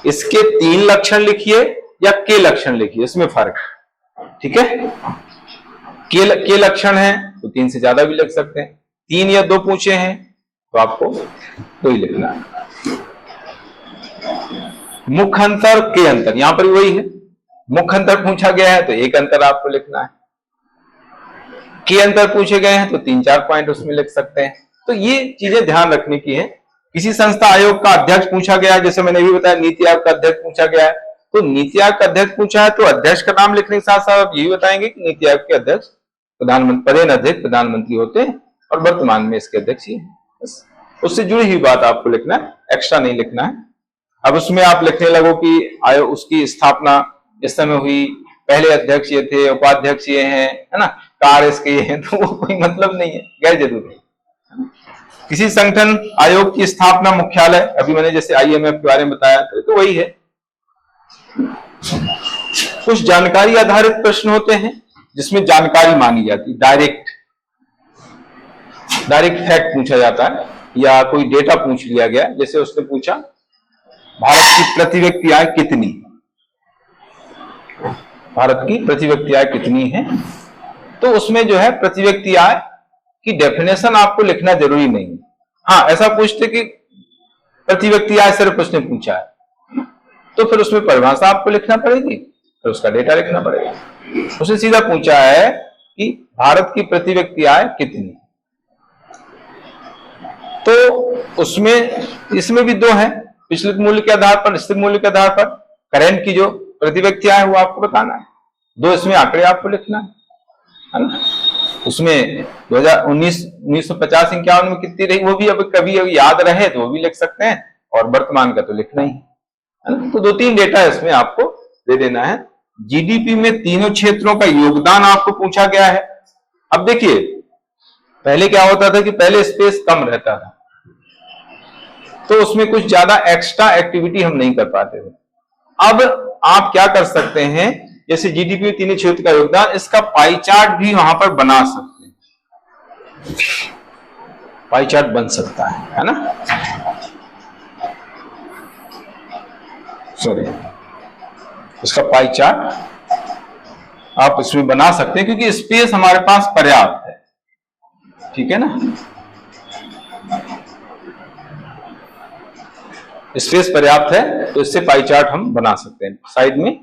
इसके 3 लक्षण लिखिए या के लक्षण लिखिए, इसमें फर्क, ठीक है? के लक्षण है तो 3 से ज्यादा भी लिख सकते हैं। 3 या 2 पूछे हैं तो आपको 2 ही लिखना है। मुख्य अंतर, के अंतर, यहां पर वही है। मुख्य अंतर पूछा गया है तो 1 अंतर आपको लिखना है, के अंतर पूछे गए हैं तो 3-4 पॉइंट उसमें लिख सकते हैं। तो ये चीजें ध्यान रखने की है। किसी संस्था आयोग का अध्यक्ष पूछा गया है, जैसे मैंने भी बताया नीति आयोग का अध्यक्ष पूछा गया है, तो नीति आयोग का अध्यक्ष पूछा है तो अध्यक्ष का नाम लिखने के साथ साथ आप यही बताएंगे कि नीति आयोग के अध्यक्ष प्रधानमंत्री, पदेन प्रधानमंत्री होते हैं और वर्तमान में इसके अध्यक्ष ही है। बस उससे जुड़ी हुई बात आपको लिखना है, एक्स्ट्रा नहीं लिखना है। अब उसमें आप लिखने लगो कि आयोग, उसकी स्थापना इस समय हुई, पहले अध्यक्ष ये थे, उपाध्यक्ष ये हैं, है ना, कार्य इसके ये हैं, तो वो कोई मतलब नहीं है, गैर जरूरी है। किसी संगठन आयोग की स्थापना, मुख्यालय, अभी मैंने जैसे IMF के बारे में बताया तो वही है। कुछ जानकारी आधारित प्रश्न होते हैं जिसमें जानकारी मांगी जाती है, डायरेक्ट फैक्ट पूछा जाता है, या कोई डेटा पूछ लिया गया। जैसे उसने पूछा भारत की प्रति व्यक्ति आय कितनी, भारत की प्रति व्यक्ति आय कितनी है, तो उसमें जो है प्रति व्यक्ति आय की डेफिनेशन आपको लिखना जरूरी नहीं है। हाँ, ऐसा पूछते कि प्रति व्यक्ति आय सिर्फ उसने पूछा है तो फिर उसमें परिभाषा आपको लिखना पड़ेगी, फिर उसका डेटा लिखना पड़ेगा। उसने सीधा पूछा है कि भारत की प्रति व्यक्ति आय कितनी, तो उसमें इसमें भी 2 है, पिछले मूल्य के आधार पर, निश्चित मूल्य के आधार पर करंट की जो प्रति व्यक्ति आय वो आपको बताना है। 2 इसमें आंकड़े आपको लिखना है ना? उसमें 1950-51 में कितनी रही वो भी अब कभी याद रहे तो वो भी लिख सकते हैं, और वर्तमान का तो लिखना ही है ना? तो 2-3 डेटा इसमें आपको दे देना है। GDP में तीनों क्षेत्रों का योगदान आपको पूछा गया है। अब देखिए पहले क्या होता था कि पहले स्पेस कम रहता था तो उसमें कुछ ज्यादा एक्स्ट्रा एक्टिविटी हम नहीं कर पाते थे। अब आप क्या कर सकते हैं, जैसे GDP में तीनों क्षेत्र का योगदान, इसका पाई चार्ट भी वहां पर बना सकते हैं, पाई चार्ट बन सकता है ना? सॉरी, इसका पाई चार्ट आप इसमें बना सकते हैं क्योंकि स्पेस हमारे पास पर्याप्त है, ठीक है ना, स्पेस पर्याप्त है, तो इससे पाई चार्ट हम बना सकते हैं। साइड में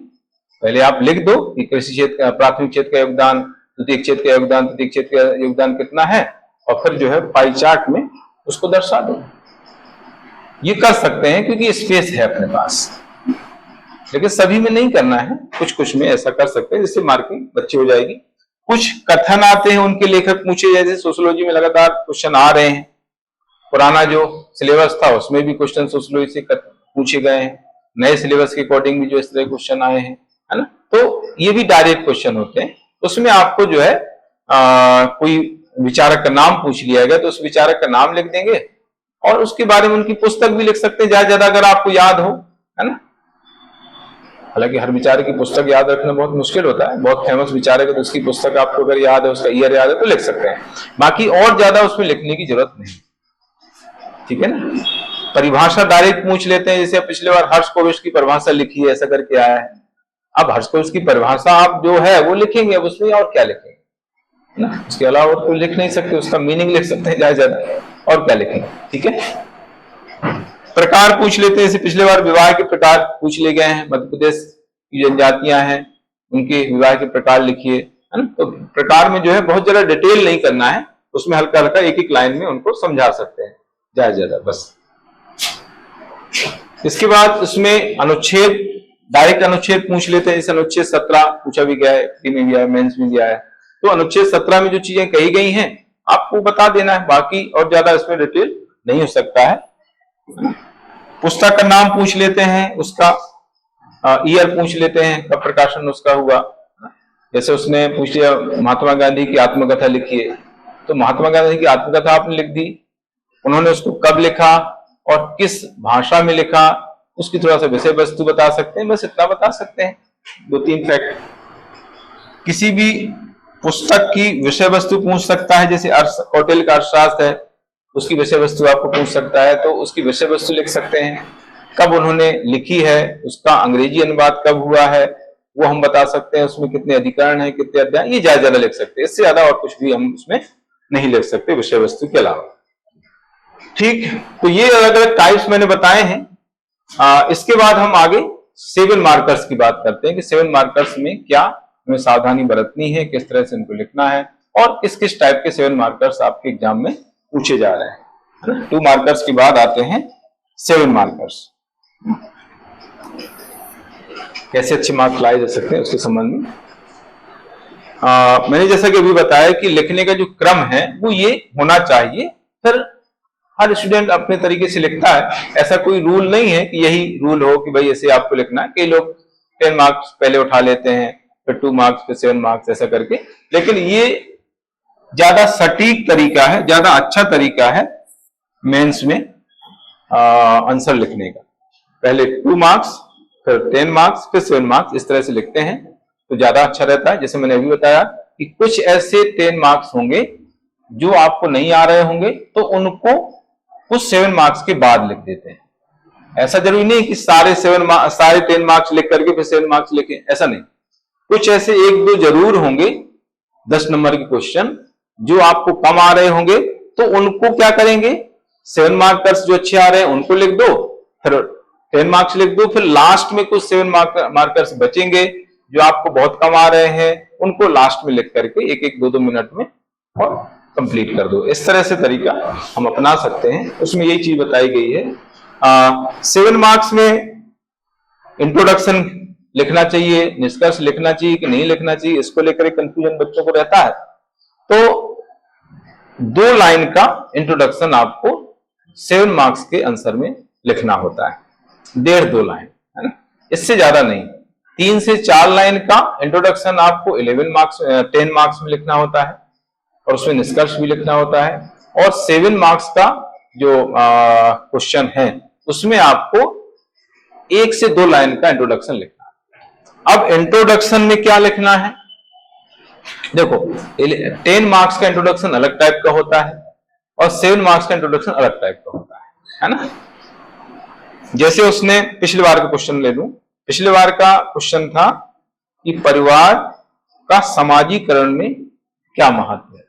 पहले आप लिख दो कि कृषि क्षेत्र प्राथमिक क्षेत्र का योगदान, द्वितीय क्षेत्र का योगदान, तृतीय क्षेत्र का योगदान कितना है, और फिर जो है पाई चार्ट में उसको दर्शा दो। ये कर सकते हैं क्योंकि स्पेस है अपने पास, लेकिन सभी में नहीं करना है, कुछ कुछ में ऐसा कर सकते हैं जिससे मार्किंग अच्छी हो जाएगी। कुछ कथन आते हैं उनके लेखक पूछे, जैसे सोशियोलॉजी में लगातार क्वेश्चन आ रहे हैं, पुराना जो सिलेबस था उसमें भी क्वेश्चन सोशियोलॉजी से पूछे गए हैं, नए सिलेबस के अकॉर्डिंग भी जो इस तरह क्वेश्चन आए हैं, है ना, तो ये भी डायरेक्ट क्वेश्चन होते हैं। उसमें आपको जो है कोई विचारक का नाम पूछ लिया गया तो उस विचारक का नाम लिख देंगे और उसके बारे में उनकी पुस्तक भी लिख सकते हैं ज्यादा अगर आपको याद हो, है ना। हालांकि हर विचारक की पुस्तक याद रखना बहुत मुश्किल होता है, बहुत फेमस विचारक है तो उसकी पुस्तक आपको अगर याद है, उसका ईयर याद है तो लिख सकते हैं, बाकी और ज्यादा उसमें लिखने की जरूरत नहीं, ठीक है ना। परिभाषा डायरेक्ट पूछ लेते हैं, जैसे पिछले बार हर्ष कोविश की परिभाषा लिखी है, ऐसा करके आया है। अब हर्ष कोविश की परिभाषा आप जो है वो लिखेंगे, अब उसमें और क्या लिखेंगे ना, उसके अलावा और कोई लिख नहीं सकते, उसका मीनिंग लिख सकते हैं ज्यादा, और क्या लिखेंगे, ठीक है। प्रकार पूछ लेते हैं, जैसे पिछले बार विवाह के प्रकार पूछ ले गए हैं, मध्य प्रदेश की जनजातियां हैं उनके विवाह के प्रकार लिखिए, है ना। तो प्रकार में जो है बहुत ज्यादा डिटेल नहीं करना है, उसमें हल्का हल्का एक एक लाइन में उनको समझा सकते हैं ज्यादा बस। इसके बाद उसमें अनुच्छेद, डायरेक्ट अनुच्छेद पूछ लेते हैं, जैसे अनुच्छेद 17 पूछा भी गया है, में भी आया, मेंस में भी आया है। तो अनुच्छेद 17 में जो चीजें कही गई हैं आपको बता देना है, बाकी और ज्यादा इसमें डिटेल नहीं हो सकता है। पुस्तक का नाम पूछ लेते हैं, उसका ईयर पूछ लेते हैं, कब प्रकाशन उसका हुआ। जैसे उसने पूछ लिया महात्मा गांधी की आत्मकथा लिखिए, तो महात्मा गांधी की आत्मकथा आपने लिख दी, उन्होंने उसको कब लिखा और किस भाषा में लिखा, उसकी थोड़ा सा विषय वस्तु बता सकते हैं, बस इतना बता सकते हैं, 2-3 फैक्ट। किसी भी पुस्तक की विषय वस्तु पूछ सकता है, जैसे कौटिल्य का अर्थशास्त्र है, उसकी विषय वस्तु आपको पूछ सकता है, तो उसकी विषय वस्तु लिख सकते हैं। कब उन्होंने लिखी है, उसका अंग्रेजी अनुवाद कब हुआ है वो हम बता सकते हैं, उसमें कितने अधिकरण है, कितने अध्याय, ये ज्यादा लिख सकते हैं, इससे ज्यादा और कुछ भी हम उसमें नहीं लिख सकते विषय वस्तु के अलावा, ठीक। तो ये अलग अलग टाइप्स मैंने बताए हैं। इसके बाद हम आगे 7 मार्कर्स की बात करते हैं कि 7 मार्कर्स में क्या हमें सावधानी बरतनी है, किस तरह से उनको लिखना है और किस किस टाइप के 7 मार्कर्स आपके एग्जाम में पूछे जा रहे हैं। 2 मार्कर्स के बाद आते हैं 7 मार्कर्स, कैसे अच्छे मार्क्स लाए जा सकते हैं उसके संबंध में। मैंने जैसा कि अभी बताया कि लिखने का जो क्रम है वो ये होना चाहिए, फिर हर स्टूडेंट अपने तरीके से लिखता है, ऐसा कोई रूल नहीं है कि यही रूल हो कि भाई ऐसे आपको लिखना है। कई लोग 10 मार्क्स पहले उठा लेते हैं, फिर 2 मार्क्स, फिर 7 मार्क्स, ऐसा करके, लेकिन ये ज्यादा सटीक तरीका है, ज्यादा अच्छा तरीका है मेंस में आंसर लिखने का। पहले 2 मार्क्स, फिर 10 मार्क्स, फिर 7 मार्क्स, इस तरह से लिखते हैं तो ज्यादा अच्छा रहता है। जैसे मैंने अभी बताया कि कुछ ऐसे 10 मार्क्स होंगे जो आपको नहीं आ रहे होंगे तो उनको कुछ 7 मार्क्स के बाद लिख देते हैं। ऐसा जरूरी नहीं कि सारे 10 मार्क्स लिख करके फिर 7 मार्क्स लिखें, ऐसा नहीं। कुछ ऐसे 1-2 जरूर होंगे 10 नंबर के क्वेश्चन जो आपको कम आ रहे होंगे, तो उनको क्या करेंगे, 7 मार्कर्स जो अच्छे आ रहे हैं उनको लिख दो, फिर 10 मार्क्स लिख दो, फिर लास्ट में कुछ 7 मार्कर्स बचेंगे जो आपको बहुत कम आ रहे हैं, उनको लास्ट में लिख करके 1-1, 2-2 मिनट में और कंप्लीट कर दो। इस तरह से तरीका हम अपना सकते हैं, उसमें यही चीज बताई गई है। 7 मार्क्स में इंट्रोडक्शन लिखना चाहिए, निष्कर्ष लिखना चाहिए कि नहीं लिखना चाहिए, इसको लेकर कंफ्यूजन बच्चों को रहता है। तो 2 लाइन का इंट्रोडक्शन आपको 7 मार्क्स के आंसर में लिखना होता है, 1.5-2 लाइन, है ना, इससे ज्यादा नहीं। 3 से 4 लाइन का इंट्रोडक्शन आपको 10 मार्क्स में लिखना होता है और उसमें निष्कर्ष भी लिखना होता है। और 7 मार्क्स का जो क्वेश्चन है उसमें आपको 1 से 2 लाइन का इंट्रोडक्शन लिखना है। अब इंट्रोडक्शन में क्या लिखना है, देखो 10 मार्क्स का इंट्रोडक्शन अलग टाइप का होता है और 7 मार्क्स का इंट्रोडक्शन अलग टाइप का होता है ना। जैसे उसने पिछले बार का क्वेश्चन ले लूं, पिछले बार का क्वेश्चन था कि परिवार का सामाजिकरण में क्या महत्व है,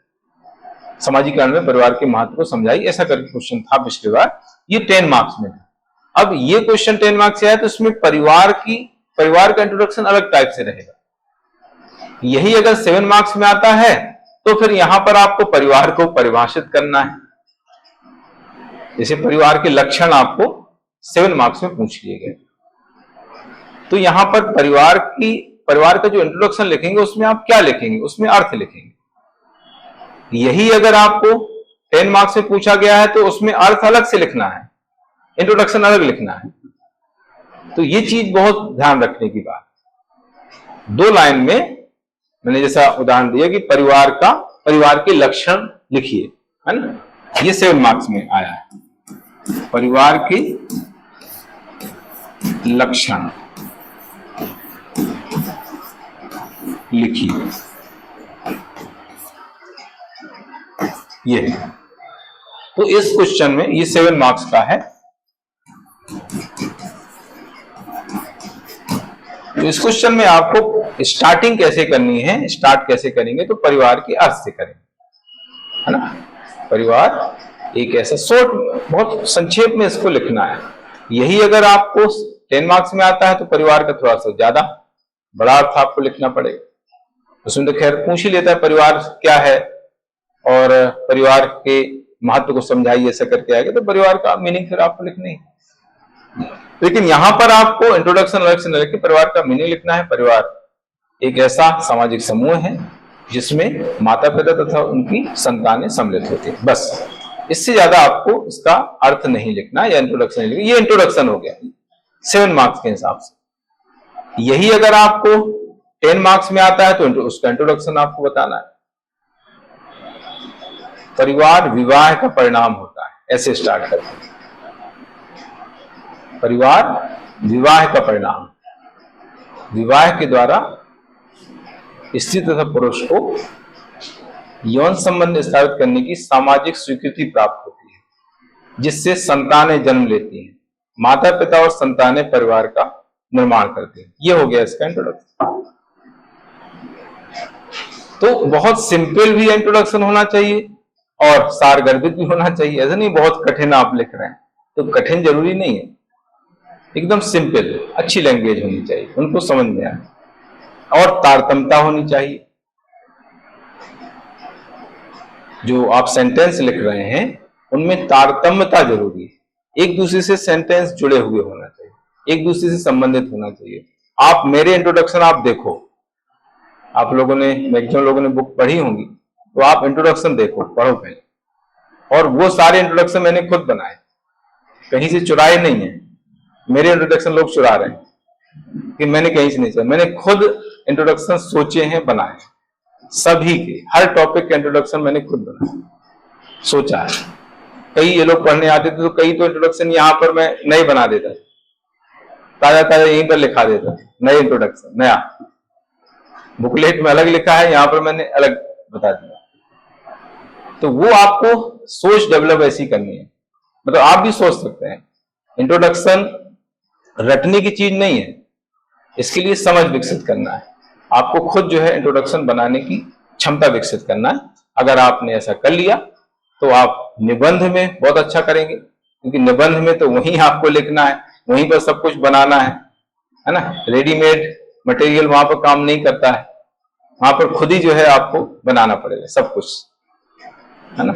सामाजिकरण में परिवार के महत्व को समझाइए, ऐसा करके क्वेश्चन था पिछली बार। ये 10 मार्क्स में था। अब ये क्वेश्चन 10 मार्क्स से आया तो इसमें परिवार का इंट्रोडक्शन अलग टाइप से रहेगा। यही अगर 7 मार्क्स में आता है तो फिर यहां पर आपको परिवार को परिभाषित करना है। जैसे परिवार के लक्षण आपको 7 मार्क्स में पूछ लिए गए, तो यहां पर परिवार का जो इंट्रोडक्शन लिखेंगे उसमें आप क्या लिखेंगे, उसमें अर्थ लिखेंगे। यही अगर आपको 10 मार्क्स में पूछा गया है तो उसमें अर्थ अलग से लिखना है, इंट्रोडक्शन अलग लिखना है। तो ये चीज बहुत ध्यान रखने की बात। 2 लाइन में मैंने जैसा उदाहरण दिया कि परिवार के लक्षण लिखिए, है ना, ये 7 मार्क्स में आया है। परिवार के लक्षण लिखिए, ये तो इस क्वेश्चन में ये 7 मार्क्स का है। तो इस क्वेश्चन में आपको स्टार्टिंग कैसे करनी है, स्टार्ट कैसे करेंगे, तो परिवार के अर्थ से करेंगे, है ना। परिवार एक ऐसा शॉर्ट, बहुत संक्षेप में इसको लिखना है। यही अगर आपको 10 मार्क्स में आता है तो परिवार का थोड़ा सा ज्यादा बड़ा अर्थ आपको लिखना पड़ेगा। उसमें तो खैर पूछ ही लेता है परिवार क्या है और परिवार के महत्व को समझाइए, ऐसा करके आएगा तो परिवार का मीनिंग फिर आपको लिखना है। लेकिन यहां पर आपको इंट्रोडक्शन अलग से न लिख के परिवार का मीनिंग लिखना है। परिवार एक ऐसा सामाजिक समूह है जिसमें माता पिता तथा उनकी संतानें सम्मिलित होती है, बस। इससे ज्यादा आपको इसका अर्थ नहीं लिखना या इंट्रोडक्शन नहीं लिखना। ये इंट्रोडक्शन हो गया 7 मार्क्स के हिसाब से। यही अगर आपको 10 मार्क्स में आता है तो उसका इंट्रोडक्शन आपको बताना है। परिवार विवाह का परिणाम होता है, ऐसे स्टार्ट करते हैं। परिवार विवाह का परिणाम, विवाह के द्वारा स्त्री तथा पुरुष को यौन संबंध स्थापित करने की सामाजिक स्वीकृति प्राप्त होती है, जिससे संतानें जन्म लेती हैं। माता पिता और संतानें परिवार का निर्माण करते हैं। ये हो गया इसका इंट्रोडक्शन। तो बहुत सिंपल भी इंट्रोडक्शन होना चाहिए और सारगर्भित भी होना चाहिए। ऐसा नहीं बहुत कठिन आप लिख रहे हैं, तो कठिन जरूरी नहीं है, एकदम सिंपल अच्छी लैंग्वेज होनी चाहिए, उनको समझ में आए, और तारतम्यता होनी चाहिए। जो आप सेंटेंस लिख रहे हैं उनमें तारतम्यता जरूरी है। एक दूसरे से सेंटेंस जुड़े हुए होना चाहिए, एक दूसरे से संबंधित होना चाहिए। आप मेरे इंट्रोडक्शन आप देखो, आप लोगों ने, मैक्सिमम लोगों ने बुक पढ़ी होंगी, तो आप इंट्रोडक्शन देखो, पढ़ो पहले। और वो सारे इंट्रोडक्शन मैंने खुद बनाए, कहीं से चुराए नहीं है। मेरे इंट्रोडक्शन लोग चुरा रहे हैं कि मैंने कहीं से नहीं चुराया, मैंने खुद इंट्रोडक्शन सोचे हैं, बनाए। सभी के हर टॉपिक के इंट्रोडक्शन मैंने खुद बनाया, सोचा है। कई ये लोग पढ़ने आते थे तो कई तो इंट्रोडक्शन यहाँ पर मैं नए बना देता, ताजा ताजा यहीं पर लिखा देता, नए इंट्रोडक्शन, नया बुकलेट में अलग लिखा है, यहाँ पर मैंने अलग बता दिया। तो वो आपको सोच डेवलप ऐसी करनी है। मतलब आप भी सोच सकते हैं, इंट्रोडक्शन रटने की चीज नहीं है, इसके लिए समझ विकसित करना है। आपको खुद जो है इंट्रोडक्शन बनाने की क्षमता विकसित करना है। अगर आपने ऐसा कर लिया तो आप निबंध में बहुत अच्छा करेंगे, क्योंकि निबंध में तो वहीं आपको लिखना है, वहीं पर सब कुछ बनाना है ना। रेडीमेड मटेरियल वहां पर काम नहीं करता है, वहां पर खुद ही जो है आपको बनाना पड़ेगा सब कुछ, है ना।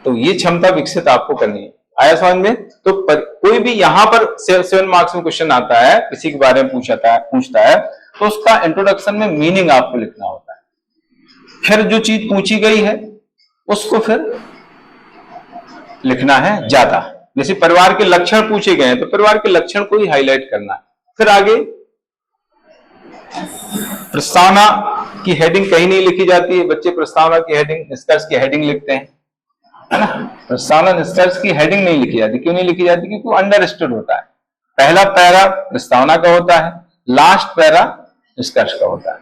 तो ये क्षमता विकसित आपको करनी है। आया समझ में? तो कोई भी यहां पर 7 मार्क्स में क्वेश्चन आता है, किसी के बारे में पूछता है तो उसका इंट्रोडक्शन में मीनिंग आपको लिखना होता है। फिर जो चीज पूछी गई है उसको फिर लिखना है ज्यादा। जैसे परिवार के लक्षण पूछे गए हैं तो परिवार के लक्षण को ही हाईलाइट करना है। फिर आगे प्रस्तावना की हेडिंग कहीं नहीं लिखी जाती है, बच्चे प्रस्तावना की हेडिंग, निष्कर्ष की हेडिंग लिखते हैं, है ना। प्रस्तावना निष्कर्ष की हेडिंग नहीं लिखी जाती। क्यों नहीं लिखी जाती? क्योंकि वो अंडरस्टूड होता है। पहला पैरा प्रस्तावना का होता है, लास्ट पैरा निष्कर्ष का होता है।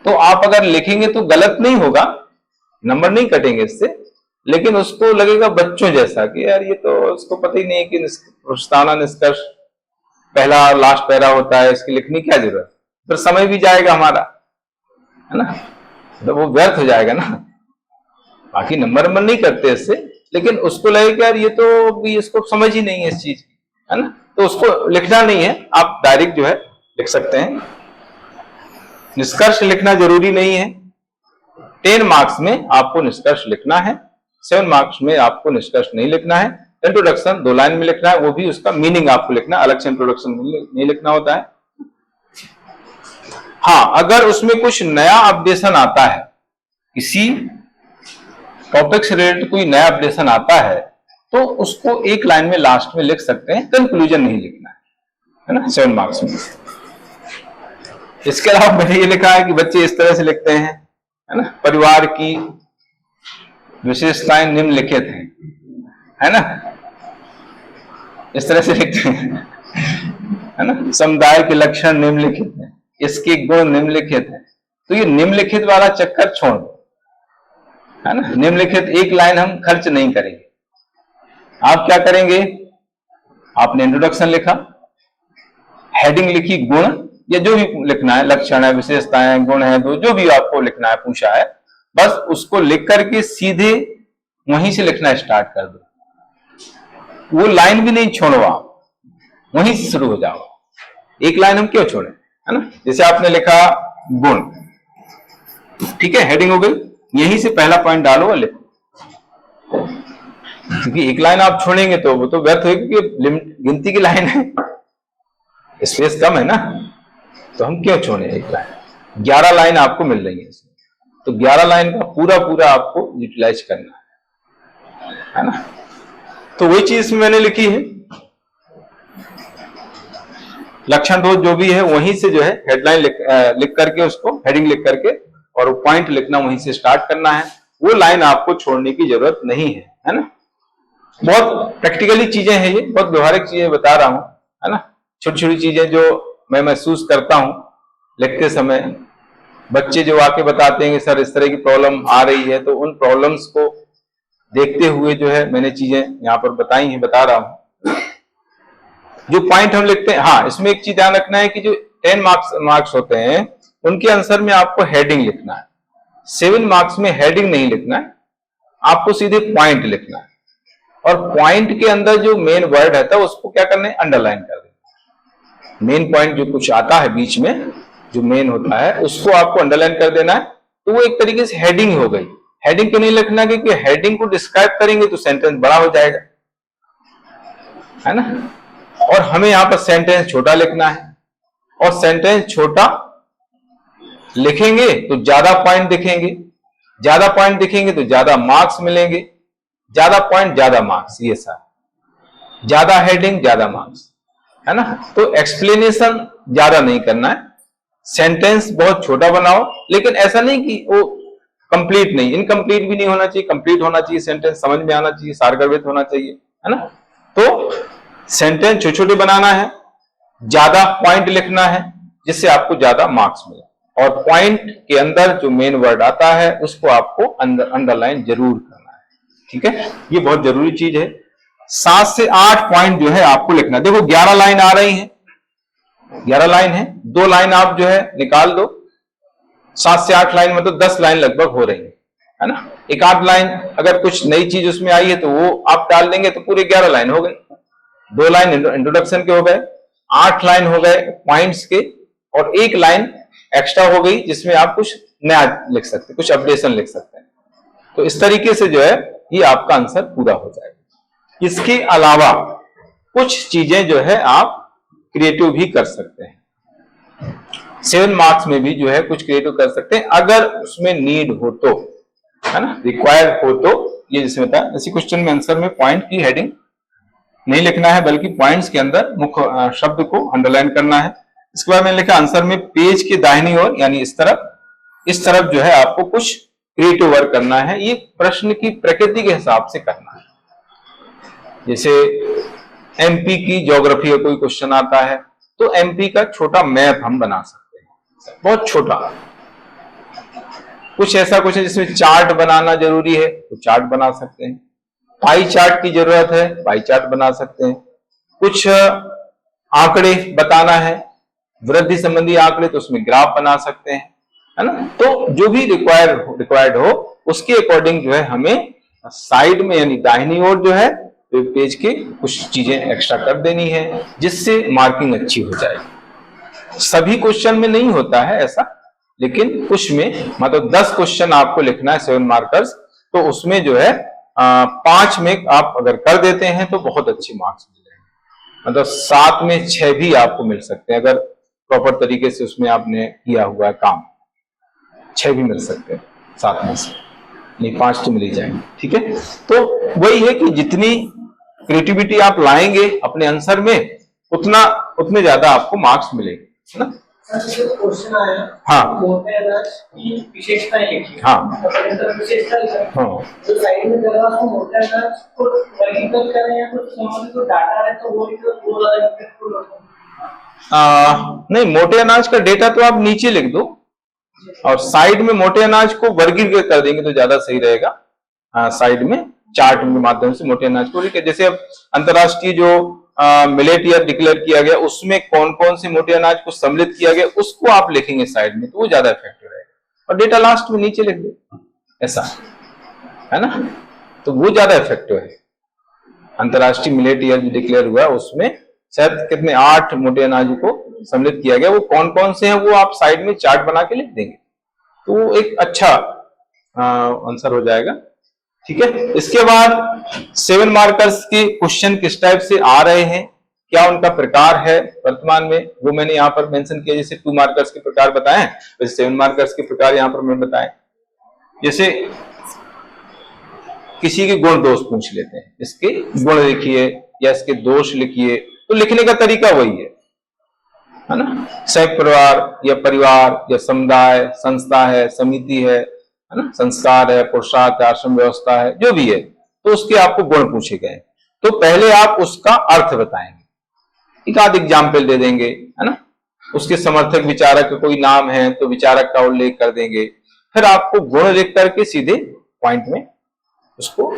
तो आप अगर लिखेंगे तो गलत नहीं होगा, नंबर नहीं कटेंगे इससे, लेकिन उसको लगेगा बच्चों जैसा कि यार ये तो उसको पता ही नहीं है कि प्रस्तावना निष्कर्ष पहला और लास्ट पैरा होता है, इसकी लिखनी क्या जरूरत, फिर समय भी जाएगा हमारा, है ना। तो वो व्यर्थ हो जाएगा ना। बाकी नंबर नहीं करते इससे, लेकिन उसको लगेगा यार ये तो भी इसको समझ ही नहीं है इस चीज की, है ना, तो उसको लिखना नहीं है, आप डायरेक्ट जो है लिख सकते हैं। निष्कर्ष लिखना जरूरी नहीं है। 10 मार्क्स में आपको निष्कर्ष लिखना है, 7 मार्क्स में आपको निष्कर्ष नहीं लिखना है। इंट्रोडक्शन 2 लाइन में लिखना है, वो भी उसका मीनिंग आपको लिखना है, अलग से इंट्रोडक्शन नहीं लिखना होता है। हाँ, अगर उसमें कुछ नया अपडेशन आता है, किसी टॉपिक से रिलेटेड कोई नया अपडेशन आता है, तो उसको 1 लाइन में लास्ट में लिख सकते हैं, कंक्लूजन नहीं लिखना है ना, 7 मार्क्स में। इसके अलावा मैंने ये लिखा है कि बच्चे इस तरह से लिखते हैं, है ना, परिवार की विशेषताएं निम्नलिखित हैं, है ना, इस तरह से लिखते हैं, है ना, समुदाय के लक्षण निम्नलिखित हैं, इसके गुण निम्नलिखित हैं। तो ये निम्नलिखित वाला चक्कर छोड़ दो, है ना। निम्नलिखित 1 लाइन हम खर्च नहीं करेंगे। आप क्या करेंगे, आपने इंट्रोडक्शन लिखा, हेडिंग लिखी गुण, या जो भी लिखना है, लक्षण है, विशेषताएं, गुण है, तो जो भी आपको लिखना है पूछा है, बस उसको लिख करके सीधे वहीं से लिखना स्टार्ट कर दो। वो लाइन भी नहीं छोड़ो, आप वहीं से शुरू हो जाओ। 1 लाइन हम क्यों छोड़े, है ना। जैसे आपने लिखा गुण, ठीक है, हेडिंग हो गई, यहीं से पहला पॉइंट डालो और लिखो। क्योंकि 1 लाइन आप छोड़ेंगे तो वो तो व्यर्थ होगी, क्योंकि गिनती की लाइन है, स्पेस कम है ना, तो हम क्यों छोड़े 1 लाइन। 11 लाइन आपको मिल रही है इसमें, तो 11 लाइन का पूरा आपको यूटिलाइज करना है ना। तो वही चीज मैंने लिखी है, लक्षण दोष जो भी है वहीं से जो है हेडलाइन लिख करके, उसको हेडिंग लिख करके और पॉइंट लिखना वहीं से स्टार्ट करना है। वो लाइन आपको छोड़ने की जरूरत नहीं है ना। बहुत प्रैक्टिकली चीजें हैं ये, बहुत व्यवहारिक चीजें बता रहा हूं, है ना। छोटी छोटी चीजें जो मैं महसूस करता हूं लिखते समय। बच्चे जो आके बताते हैं कि सर इस तरह की प्रॉब्लम आ रही है, तो उन प्रॉब्लम्स को देखते हुए जो है मैंने चीजें यहाँ पर बताई हैं, बता रहा हूं। जो पॉइंट हम लिखते हैं, हाँ इसमें एक चीज ध्यान रखना है कि जो 10 मार्क्स होते हैं उनके आंसर में आपको हेडिंग लिखना है। 7 मार्क्स में हेडिंग नहीं लिखना है, आपको सीधे पॉइंट लिखना है। और पॉइंट के अंदर जो मेन वर्ड रहता है उसको क्या करना है, अंडरलाइन कर देना। मेन पॉइंट जो कुछ आता है बीच में, जो मेन होता है, उसको आपको अंडरलाइन कर देना है। तो वो एक तरीके से हेडिंग हो गई। हेडिंग क्यों नहीं लिखना, क्योंकि हेडिंग को डिस्क्राइब करेंगे तो सेंटेंस बड़ा हो जाएगा, है ना। और हमें यहां पर सेंटेंस छोटा लिखना है, और सेंटेंस छोटा लिखेंगे तो ज्यादा पॉइंट दिखेंगे, ज्यादा पॉइंट दिखेंगे तो ज्यादा मार्क्स मिलेंगे, ज्यादा पॉइंट ज्यादा मार्क्स, ये सारा ज्यादा हेडिंग ज्यादा मार्क्स, है ना। तो एक्सप्लेनेशन ज्यादा नहीं करना है, सेंटेंस बहुत छोटा बनाओ, लेकिन ऐसा नहीं कि वो कंप्लीट नहीं, इनकम्प्लीट भी नहीं होना चाहिए, कंप्लीट होना चाहिए, सेंटेंस समझ में आना चाहिए, सारगर्भित होना चाहिए, है ना। तो सेंटेंस छोटे छोटे बनाना है, ज्यादा पॉइंट लिखना है जिससे आपको ज्यादा मार्क्स मिले, और पॉइंट के अंदर जो मेन वर्ड आता है उसको आपको अंडरलाइन जरूर करना है, ठीक है। ये बहुत जरूरी चीज है। 7 से 8 पॉइंट जो है आपको लिखना। देखो 11 लाइन आ रही है, 11 लाइन है, 2 लाइन आप जो है निकाल दो। 7 से 8 लाइन मतलब 10 लाइन लगभग हो रही है ना। एक आध लाइन अगर कुछ नई चीज उसमें आई है तो वो आप डाल देंगे तो पूरे 11 लाइन हो गए। 2 लाइन इंट्रोडक्शन के हो गए, 8 लाइन हो गए पॉइंट्स के, और 1 लाइन एक्स्ट्रा हो गई जिसमें आप कुछ नया लिख सकते, कुछ अपडेशन लिख सकते हैं। तो इस तरीके से जो है ये आपका आंसर पूरा हो जाएगा। इसके अलावा कुछ चीजें जो है आप क्रिएटिव भी कर सकते हैं। 7 मार्क्स में भी जो है कुछ क्रिएटिव कर सकते हैं अगर उसमें नीड हो तो, है ना, रिक्वायर्ड हो तो। ये जैसे बताया, इसी क्वेश्चन में आंसर में पॉइंट की हेडिंग नहीं लिखना है, बल्कि पॉइंट्स के अंदर मुख्य शब्द को अंडरलाइन करना है। इसके बाद मैंने लिखा आंसर में पेज के दाहिनी ओर यानी इस तरफ जो है आपको कुछ क्रिएटिव वर्क करना है। ये प्रश्न की प्रकृति के हिसाब से करना है। जैसे एमपी की ज्योग्राफी का कोई क्वेश्चन आता है तो एमपी का छोटा मैप हम बना सकते हैं, बहुत छोटा। कुछ ऐसा कुछ है जिसमें चार्ट बनाना जरूरी है तो चार्ट बना सकते हैं। पाई चार्ट की जरूरत है, पाई चार्ट बना सकते हैं। कुछ आंकड़े बताना है, वृद्धि संबंधी आंकड़े, तो उसमें ग्राफ बना सकते हैं, है ना। तो जो भी रिक्वायर्ड हो उसके अकॉर्डिंग जो है हमें साइड में यानी दाहिनी ओर जो है वेब पेज के कुछ चीजें एक्स्ट्रा कर देनी है, जिससे मार्किंग अच्छी हो जाएगी। सभी क्वेश्चन में नहीं होता है ऐसा, लेकिन कुछ में, मतलब 10 क्वेश्चन आपको लिखना है 7 मार्कर्स, तो उसमें जो है 5 में आप अगर कर देते हैं तो बहुत अच्छे मार्क्स मिल जाएंगे। मतलब 7 में 6 भी आपको मिल सकते हैं अगर प्रॉपर तरीके से उसमें आपने किया हुआ है काम। 6 भी मिल सकते हैं 7 में से, नहीं 5 तो मिल ही जाएंगे। ठीक है, तो वही है कि जितनी क्रिएटिविटी आप लाएंगे अपने आंसर में उतने ज्यादा आपको मार्क्स मिलेंगे, है ना। क्वेश्चन आया, हाँ, मोटे अनाज की विशेषताएं लिखी। हाँ, विशेषता हाँ, जो साइड में चल रहा है मोटे अनाज को वर्गीकृत करें या कुछ संबंधित जो डाटा है तो वो ज्यादा इम्पैक्टफुल होता है। नहीं, मोटे अनाज का डेटा तो आप नीचे लिख दो और साइड में मोटे अनाज को वर्गीकृत कर देंगे तो ज्यादा सही रहेगा। साइड में चार्ट के माध्यम से मोटे अनाज को लिखे, जैसे अब अंतरराष्ट्रीय जो मिलेट ईयर डिक्लेयर किया गया उसमें कौन कौन से मोटे अनाज को सम्मिलित किया गया उसको आप लिखेंगे साइड में, तो वो ज्यादा इफेक्टिव रहेगा। और डेटा लास्ट में नीचे लिख दो, ऐसा है ना, तो वो ज्यादा इफेक्टिव है। अंतरराष्ट्रीय मिलेट ईयर जो डिक्लेयर हुआ उसमें शायद कितने 8 मोटे अनाज को सम्मिलित किया गया, वो कौन कौन से हैं वो आप साइड में चार्ट बना के लिख देंगे, तो वो एक अच्छा आंसर हो जाएगा। ठीक है, इसके बाद 7 मार्कर्स के क्वेश्चन किस टाइप से आ रहे हैं, क्या उनका प्रकार है वर्तमान में, वो मैंने यहाँ पर मेंशन किया। जैसे 2 मार्कर्स के प्रकार बताएं, वैसे 7 मार्कर्स के प्रकार यहाँ पर मैं बताएं। जैसे किसी के गुण दोष पूछ लेते हैं, इसके गुण लिखिए या इसके दोष लिखिए, तो लिखने का तरीका वही है ना। संयुक्त परिवार या समुदाय, संस्था है, समिति है ना, संस्कार है, पुरुषार्थ, आश्रम व्यवस्था है, जो भी है, तो उसके आपको गुण पूछे गए। तो पहले आप उसका अर्थ बताएंगे, एक आध एग्जाम्पल दे देंगे, है ना। उसके समर्थक विचारक का कोई नाम है तो विचारक का उल्लेख कर देंगे। फिर आपको गुण लिख करके सीधे पॉइंट में उसको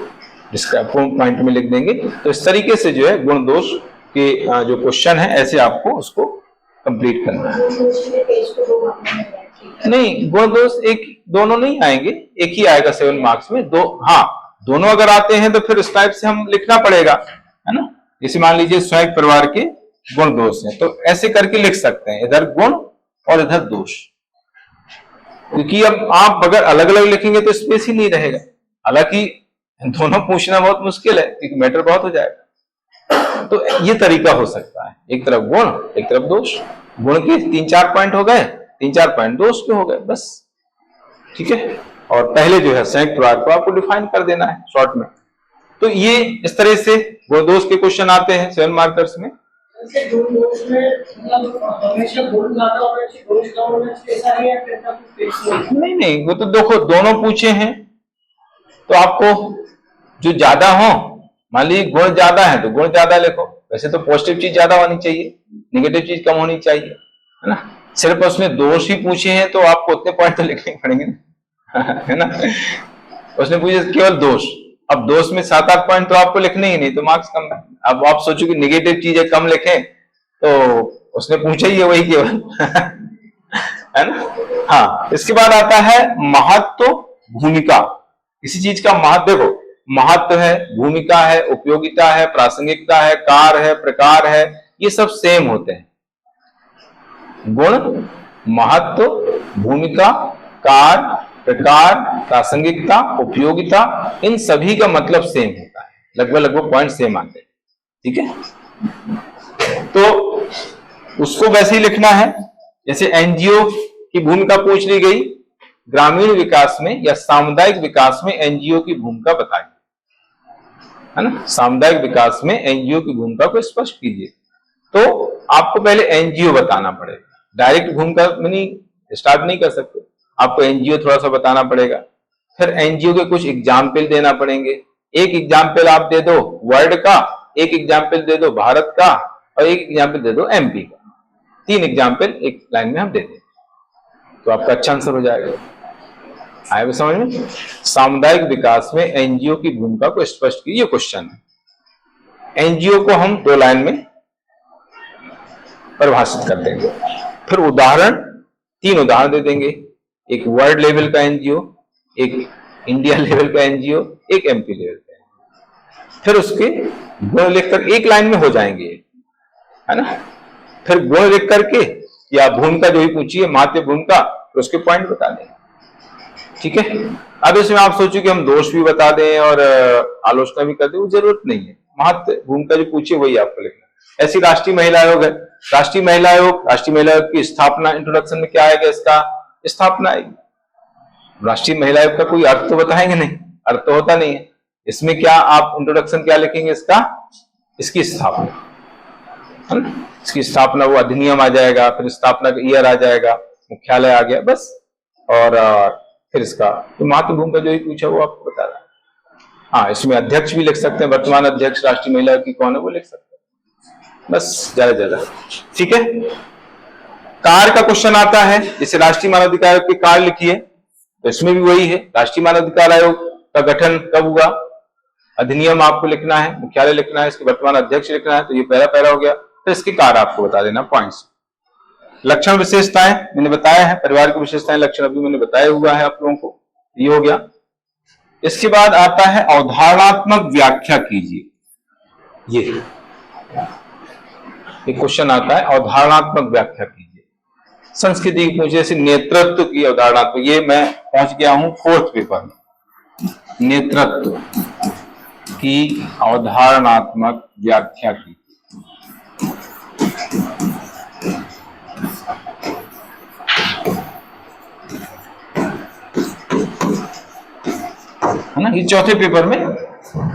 पॉइंट में लिख देंगे। तो इस तरीके से जो है गुण दोष के जो क्वेश्चन है ऐसे आपको उसको कंप्लीट करना है। नहीं, गुण दोष एक दोनों नहीं आएंगे, एक ही आएगा 7 मार्क्स में। हाँ, दोनों अगर आते हैं तो फिर इस टाइप से हम लिखना पड़ेगा, है ना। जैसे मान लीजिए संयुक्त परिवार के गुण दोष है, तो ऐसे करके लिख सकते हैं, इधर गुण और इधर दोष। क्योंकि अब आप अगर अलग अलग लिखेंगे तो स्पेस ही नहीं रहेगा। हालांकि दोनों पूछना बहुत मुश्किल है, एक मैटर बहुत हो जाएगा। तो ये तरीका हो सकता है, एक तरफ गुण एक तरफ दोष। गुण के 3-4 पॉइंट हो गए, 3-4 पॉइंट दोष के हो गए, बस। ठीक है, और पहले जो है संयुक्त परिवार को आपको डिफाइन कर देना है शॉर्ट में। तो ये इस तरह से गुण दोष के क्वेश्चन आते हैं 7 मार्कर्स में। नहीं, वो तो देखो दोनों पूछे हैं, तो आपको जो ज्यादा हो, मान लीजिए गुण ज्यादा है तो गुण ज्यादा लिखो। वैसे तो पॉजिटिव चीज ज्यादा होनी चाहिए, निगेटिव चीज कम होनी चाहिए, है ना। सिर्फ उसने दोष ही पूछे हैं तो आपको उतने पॉइंट तो लिखने पड़ेंगे है ना। उसने पूछे केवल दोष, अब दोष में 7-8 पॉइंट तो आपको लिखने ही नहीं, तो मार्क्स कम। अब आप सोचो कि निगेटिव चीजें कम लिखें, तो उसने पूछा ही है वही केवल है ना। हाँ, इसके बाद आता है महत्व, भूमिका। किसी चीज का महत्व, देखो महत्व है, भूमिका है, उपयोगिता है, प्रासंगिकता है, कार है, प्रकार है, ये सब सेम होते हैं। गुण, महत्व, भूमिका, कार, प्रकार, प्रासंगिकता, उपयोगिता, इन सभी का मतलब सेम होता है, लगभग पॉइंट सेम आते हैं। ठीक है, तो उसको वैसे ही लिखना है। जैसे एनजीओ की भूमिका पूछ ली गई, ग्रामीण विकास में या सामुदायिक विकास में एनजीओ की भूमिका बताइए, है ना। सामुदायिक विकास में एनजीओ की भूमिका को स्पष्ट कीजिए। तो आपको पहले एनजीओ बताना पड़ेगा, डायरेक्ट भूमिका में नहीं स्टार्ट नहीं कर सकते, आपको एनजीओ थोड़ा सा बताना पड़ेगा। फिर एनजीओ के कुछ एग्जाम्पल देना पड़ेंगे। एक एग्जाम्पल आप दे दो वर्ल्ड का, एक एग्जाम्पल दे दो भारत का, और एक एग्जाम्पल दे दो एमपी का। 3 एग्जाम्पल एक लाइन में हम दे दें तो आपका अच्छा आंसर हो जाएगा। आए समझ में। सामुदायिक विकास में एनजीओ की भूमिका को स्पष्ट कीजिए, क्वेश्चन है। एनजीओ को हम 2 लाइन में परिभाषित कर देंगे। फिर उदाहरण, 3 उदाहरण दे देंगे। एक वर्ल्ड लेवल का एनजीओ, एक इंडिया लेवल का एनजीओ, एक एमपी लेवल का एनजीओ। फिर उसके गुण लिखकर एक लाइन में हो जाएंगे, है ना। फिर गुण लिख करके या भूमिका जो भी पूछिए, माध्य भूमिका, तो उसके पॉइंट बता दें। ठीक है। अब इसमें आप सोचो कि हम दोष भी बता दें और आलोचना भी कर दें, वो जरूरत नहीं है। महत्व भूमिका जो पूछिए वही आपको लिखना है। ऐसी राष्ट्रीय महिला आयोग है, राष्ट्रीय महिला आयोग की स्थापना, इंट्रोडक्शन में क्या आएगा, इसका स्थापना आएगी। राष्ट्रीय महिला आयोग का कोई अर्थ तो बताएंगे नहीं, अर्थ तो होता नहीं है। इसमें क्या आप इंट्रोडक्शन क्या लिखेंगे, इसका, इसकी स्थापना, है ना। इसकी स्थापना, वो अधिनियम आ जाएगा, फिर स्थापना का ईयर आ जाएगा, मुख्यालय आ गया, बस। और फिर इसका तो महत्व भूमिका जो ही पूछा वो आपको बता रहा है। हाँ, इसमें अध्यक्ष भी लिख सकते हैं, वर्तमान अध्यक्ष राष्ट्रीय महिला की कौन है वो लिख सकते हैं, बस, ज्यादा। ठीक है। कार्य का क्वेश्चन आता है, जैसे राष्ट्रीय मानवाधिकार आयोग के कार्य लिखिए, तो इसमें भी वही है। राष्ट्रीय मानवाधिकार आयोग का गठन कब हुआ, अधिनियम आपको लिखना है, मुख्यालय लिखना है, इसके वर्तमान अध्यक्ष लिखना है, तो ये पहला पैरा हो गया। तो इसके कार्य आपको बता देना, पॉइंट्स। लक्षण विशेषताएं मैंने बताया है, परिवार की विशेषताएं लक्षण अभी मैंने बताया हुआ है आप लोगों को, ये हो गया। इसके बाद आता है अवधारणात्मक व्याख्या कीजिए। ये क्वेश्चन आता है, अवधारणात्मक व्याख्या कीजिए। संस्कृति की पूछे, जैसे नेतृत्व की अवधारणात्मक, ये मैं पहुंच गया हूं 4th पेपर में। नेतृत्व की अवधारणात्मक व्याख्या की, है ना। ये 4थे पेपर में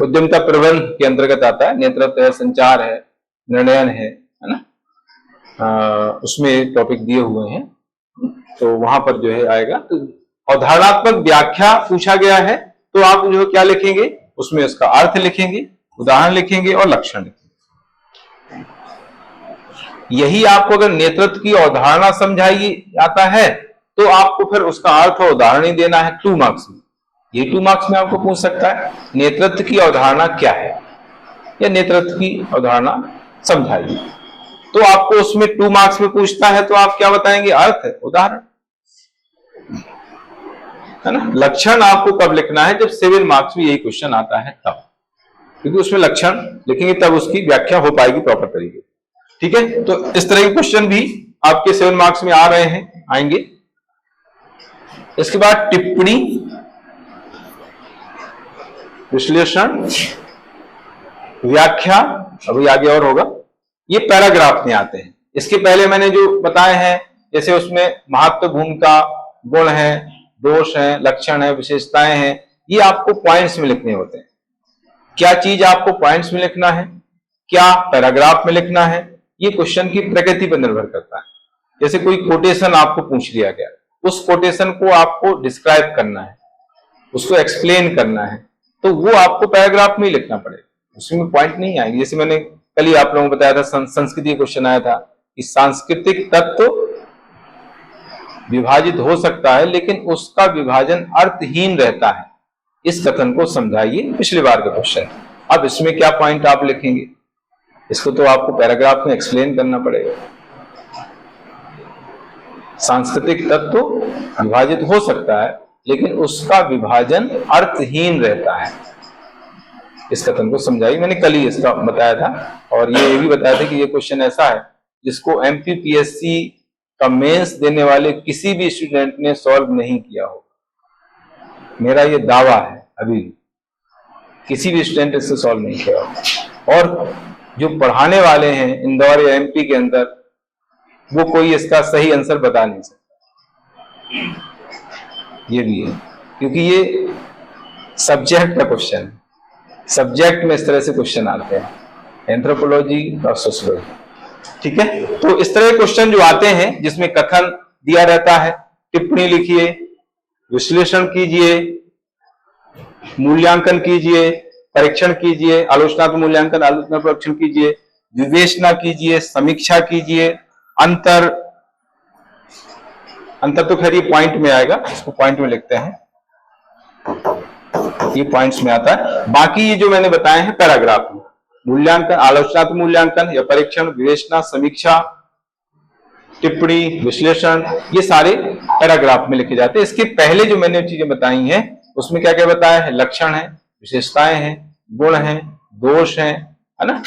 उद्यमिता प्रबंधन के अंतर्गत आता है। नेतृत्व है, संचार है, निर्णयन है ना। उसमें टॉपिक दिए हुए हैं, तो वहां पर जो है आएगा। तो अवधारणात्मक व्याख्या पूछा गया है, तो आप जो क्या लिखेंगे, उसमें उसका अर्थ लिखेंगे, उदाहरण लिखेंगे और लक्षण लिखेंगे। यही आपको अगर नेतृत्व की अवधारणा समझाई आता है, तो आपको फिर उसका अर्थ और उदाहरण ही देना है 2 मार्क्स में। ये 2 मार्क्स में आपको पूछ सकता है, नेतृत्व की अवधारणा क्या है, या नेतृत्व की अवधारणा समझाइए। तो आपको उसमें 2 मार्क्स में पूछता है, तो आप क्या बताएंगे, अर्थ, उदाहरण, है ना। लक्षण आपको कब लिखना है, जब 7 मार्क्स में यही क्वेश्चन आता है तब, क्योंकि उसमें लक्षण लिखेंगे तब उसकी व्याख्या हो पाएगी प्रॉपर तरीके। ठीक है। तो इस तरह के क्वेश्चन भी आपके 7 मार्क्स में आ रहे हैं, आएंगे। इसके बाद टिप्पणी, विश्लेषण, व्याख्या, अभी आगे और होगा। ये पैराग्राफ में आते हैं। इसके पहले मैंने जो बताए हैं, जैसे उसमें महत्व, भूमिका, गुण है, दोष है, लक्षण है, विशेषताएं हैं, ये आपको पॉइंट्स में लिखने होते हैं। क्या चीज आपको पॉइंट्स में लिखना है, क्या पैराग्राफ में लिखना है, ये क्वेश्चन की प्रकृति पर निर्भर करता है। जैसे कोई कोटेशन आपको पूछ लिया गया, उस कोटेशन को आपको डिस्क्राइब करना है, उसको एक्सप्लेन करना है, तो वो आपको पैराग्राफ में ही लिखना पड़ेगा, उसमें पॉइंट नहीं आएंगे। जैसे मैंने कल ही आप लोगों को बताया था, संस्कृति क्वेश्चन आया था कि सांस्कृतिक तत्व विभाजित हो सकता है, लेकिन उसका विभाजन अर्थहीन रहता है, इस कथन को समझाइए, पिछले बार का क्वेश्चन। अब इसमें क्या पॉइंट आप लिखेंगे, इसको तो आपको पैराग्राफ में एक्सप्लेन करना पड़ेगा। सांस्कृतिक तत्व विभाजित हो सकता है, लेकिन उसका विभाजन अर्थहीन रहता है, इस कथन को समझाइए। मैंने कल ही इसका बताया था, और ये भी बताया था कि ये क्वेश्चन ऐसा है जिसको एमपीपीएससी का मेंस देने वाले किसी भी स्टूडेंट ने सॉल्व नहीं किया हो। मेरा ये दावा है, अभी किसी भी स्टूडेंट इससे सॉल्व नहीं किया हो। और जो पढ़ाने वाले हैं इंदौर या एमपी के अंदर, वो कोई इसका सही आंसर बता नहीं सकता। ये भी है, क्योंकि ये सब्जेक्ट का क्वेश्चन है। सब्जेक्ट में इस तरह से क्वेश्चन आते हैं, एंथ्रोपोलॉजी और सोशियोलॉजी। ठीक है। तो इस तरह के क्वेश्चन जो आते हैं, जिसमें कथन दिया रहता है, टिप्पणी लिखिए, विश्लेषण कीजिए, मूल्यांकन कीजिए, परीक्षण कीजिए, आलोचनात्मक मूल्यांकन, आलोचनात्मक परीक्षण कीजिए, विवेचना कीजिए, समीक्षा कीजिए, अंतर तो खैर ये पॉइंट में आएगा, इसको पॉइंट में लिखते हैं, ये पॉइंट्स में आता है। बाकी ये जो मैंने बताए हैं पैराग्राफ में, मूल्यांकन, आलोचनात्मक मूल्यांकन या परीक्षण, विवेचना, समीक्षा, टिप्पणी, विश्लेषण, ये सारे पैराग्राफ में लिखे जाते हैं। इसके पहले जो मैंने चीजें बताई हैं उसमें क्या क्या बताया है, लक्षण है, विशेषताएं हैं, गुण हैं, दोष हैं, है ना,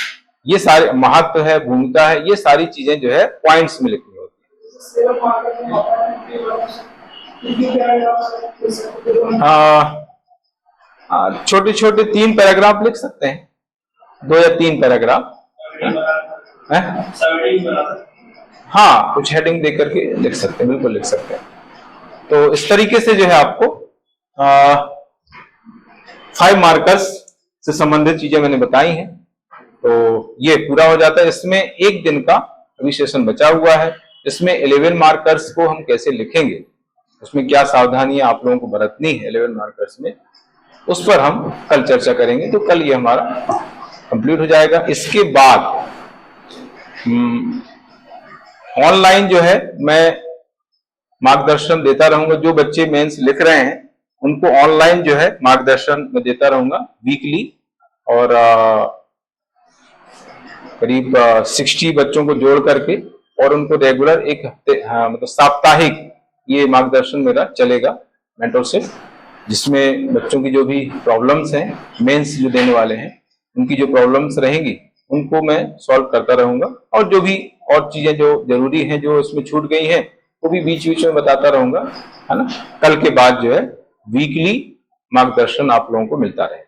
ये सारे, महत्व है, भूमिका है, ये सारी चीजें जो है पॉइंट्स में लिखनी होती है। छोटे छोटे 3 पैराग्राफ लिख सकते हैं, 2 या 3 पैराग्राफ। हाँ, कुछ हेडिंग दे करके लिख सकते हैं, बिल्कुल लिख सकते हैं। तो इस तरीके से जो है आपको 5 मार्कर्स से संबंधित चीजें मैंने बताई हैं। तो ये पूरा हो जाता है। इसमें एक दिन का अभी सेशन बचा हुआ है। इसमें 11 मार्कर्स को हम कैसे लिखेंगे, उसमें क्या सावधानियां आप लोगों को बरतनी है 11 मार्कर्स में, उस पर हम कल चर्चा करेंगे। तो कल ये हमारा कंप्लीट हो जाएगा। इसके बाद ऑनलाइन जो है मैं मार्गदर्शन देता रहूंगा। जो बच्चे मेंस लिख रहे हैं उनको ऑनलाइन जो है मार्गदर्शन मैं देता रहूंगा वीकली, और करीब 60 बच्चों को जोड़ करके, और उनको रेगुलर एक हफ्ते, मतलब साप्ताहिक ये मार्गदर्शन मेरा चलेगा मेंटरशिप, जिसमें बच्चों की जो भी प्रॉब्लम्स हैं, मेंस जो देने वाले हैं उनकी जो प्रॉब्लम्स रहेंगी उनको मैं सॉल्व करता रहूंगा, और जो भी और चीजें जो जरूरी हैं जो इसमें छूट गई हैं वो भी बीच बीच में बताता रहूंगा, है ना। कल के बाद जो है वीकली मार्गदर्शन आप लोगों को मिलता रहेगा।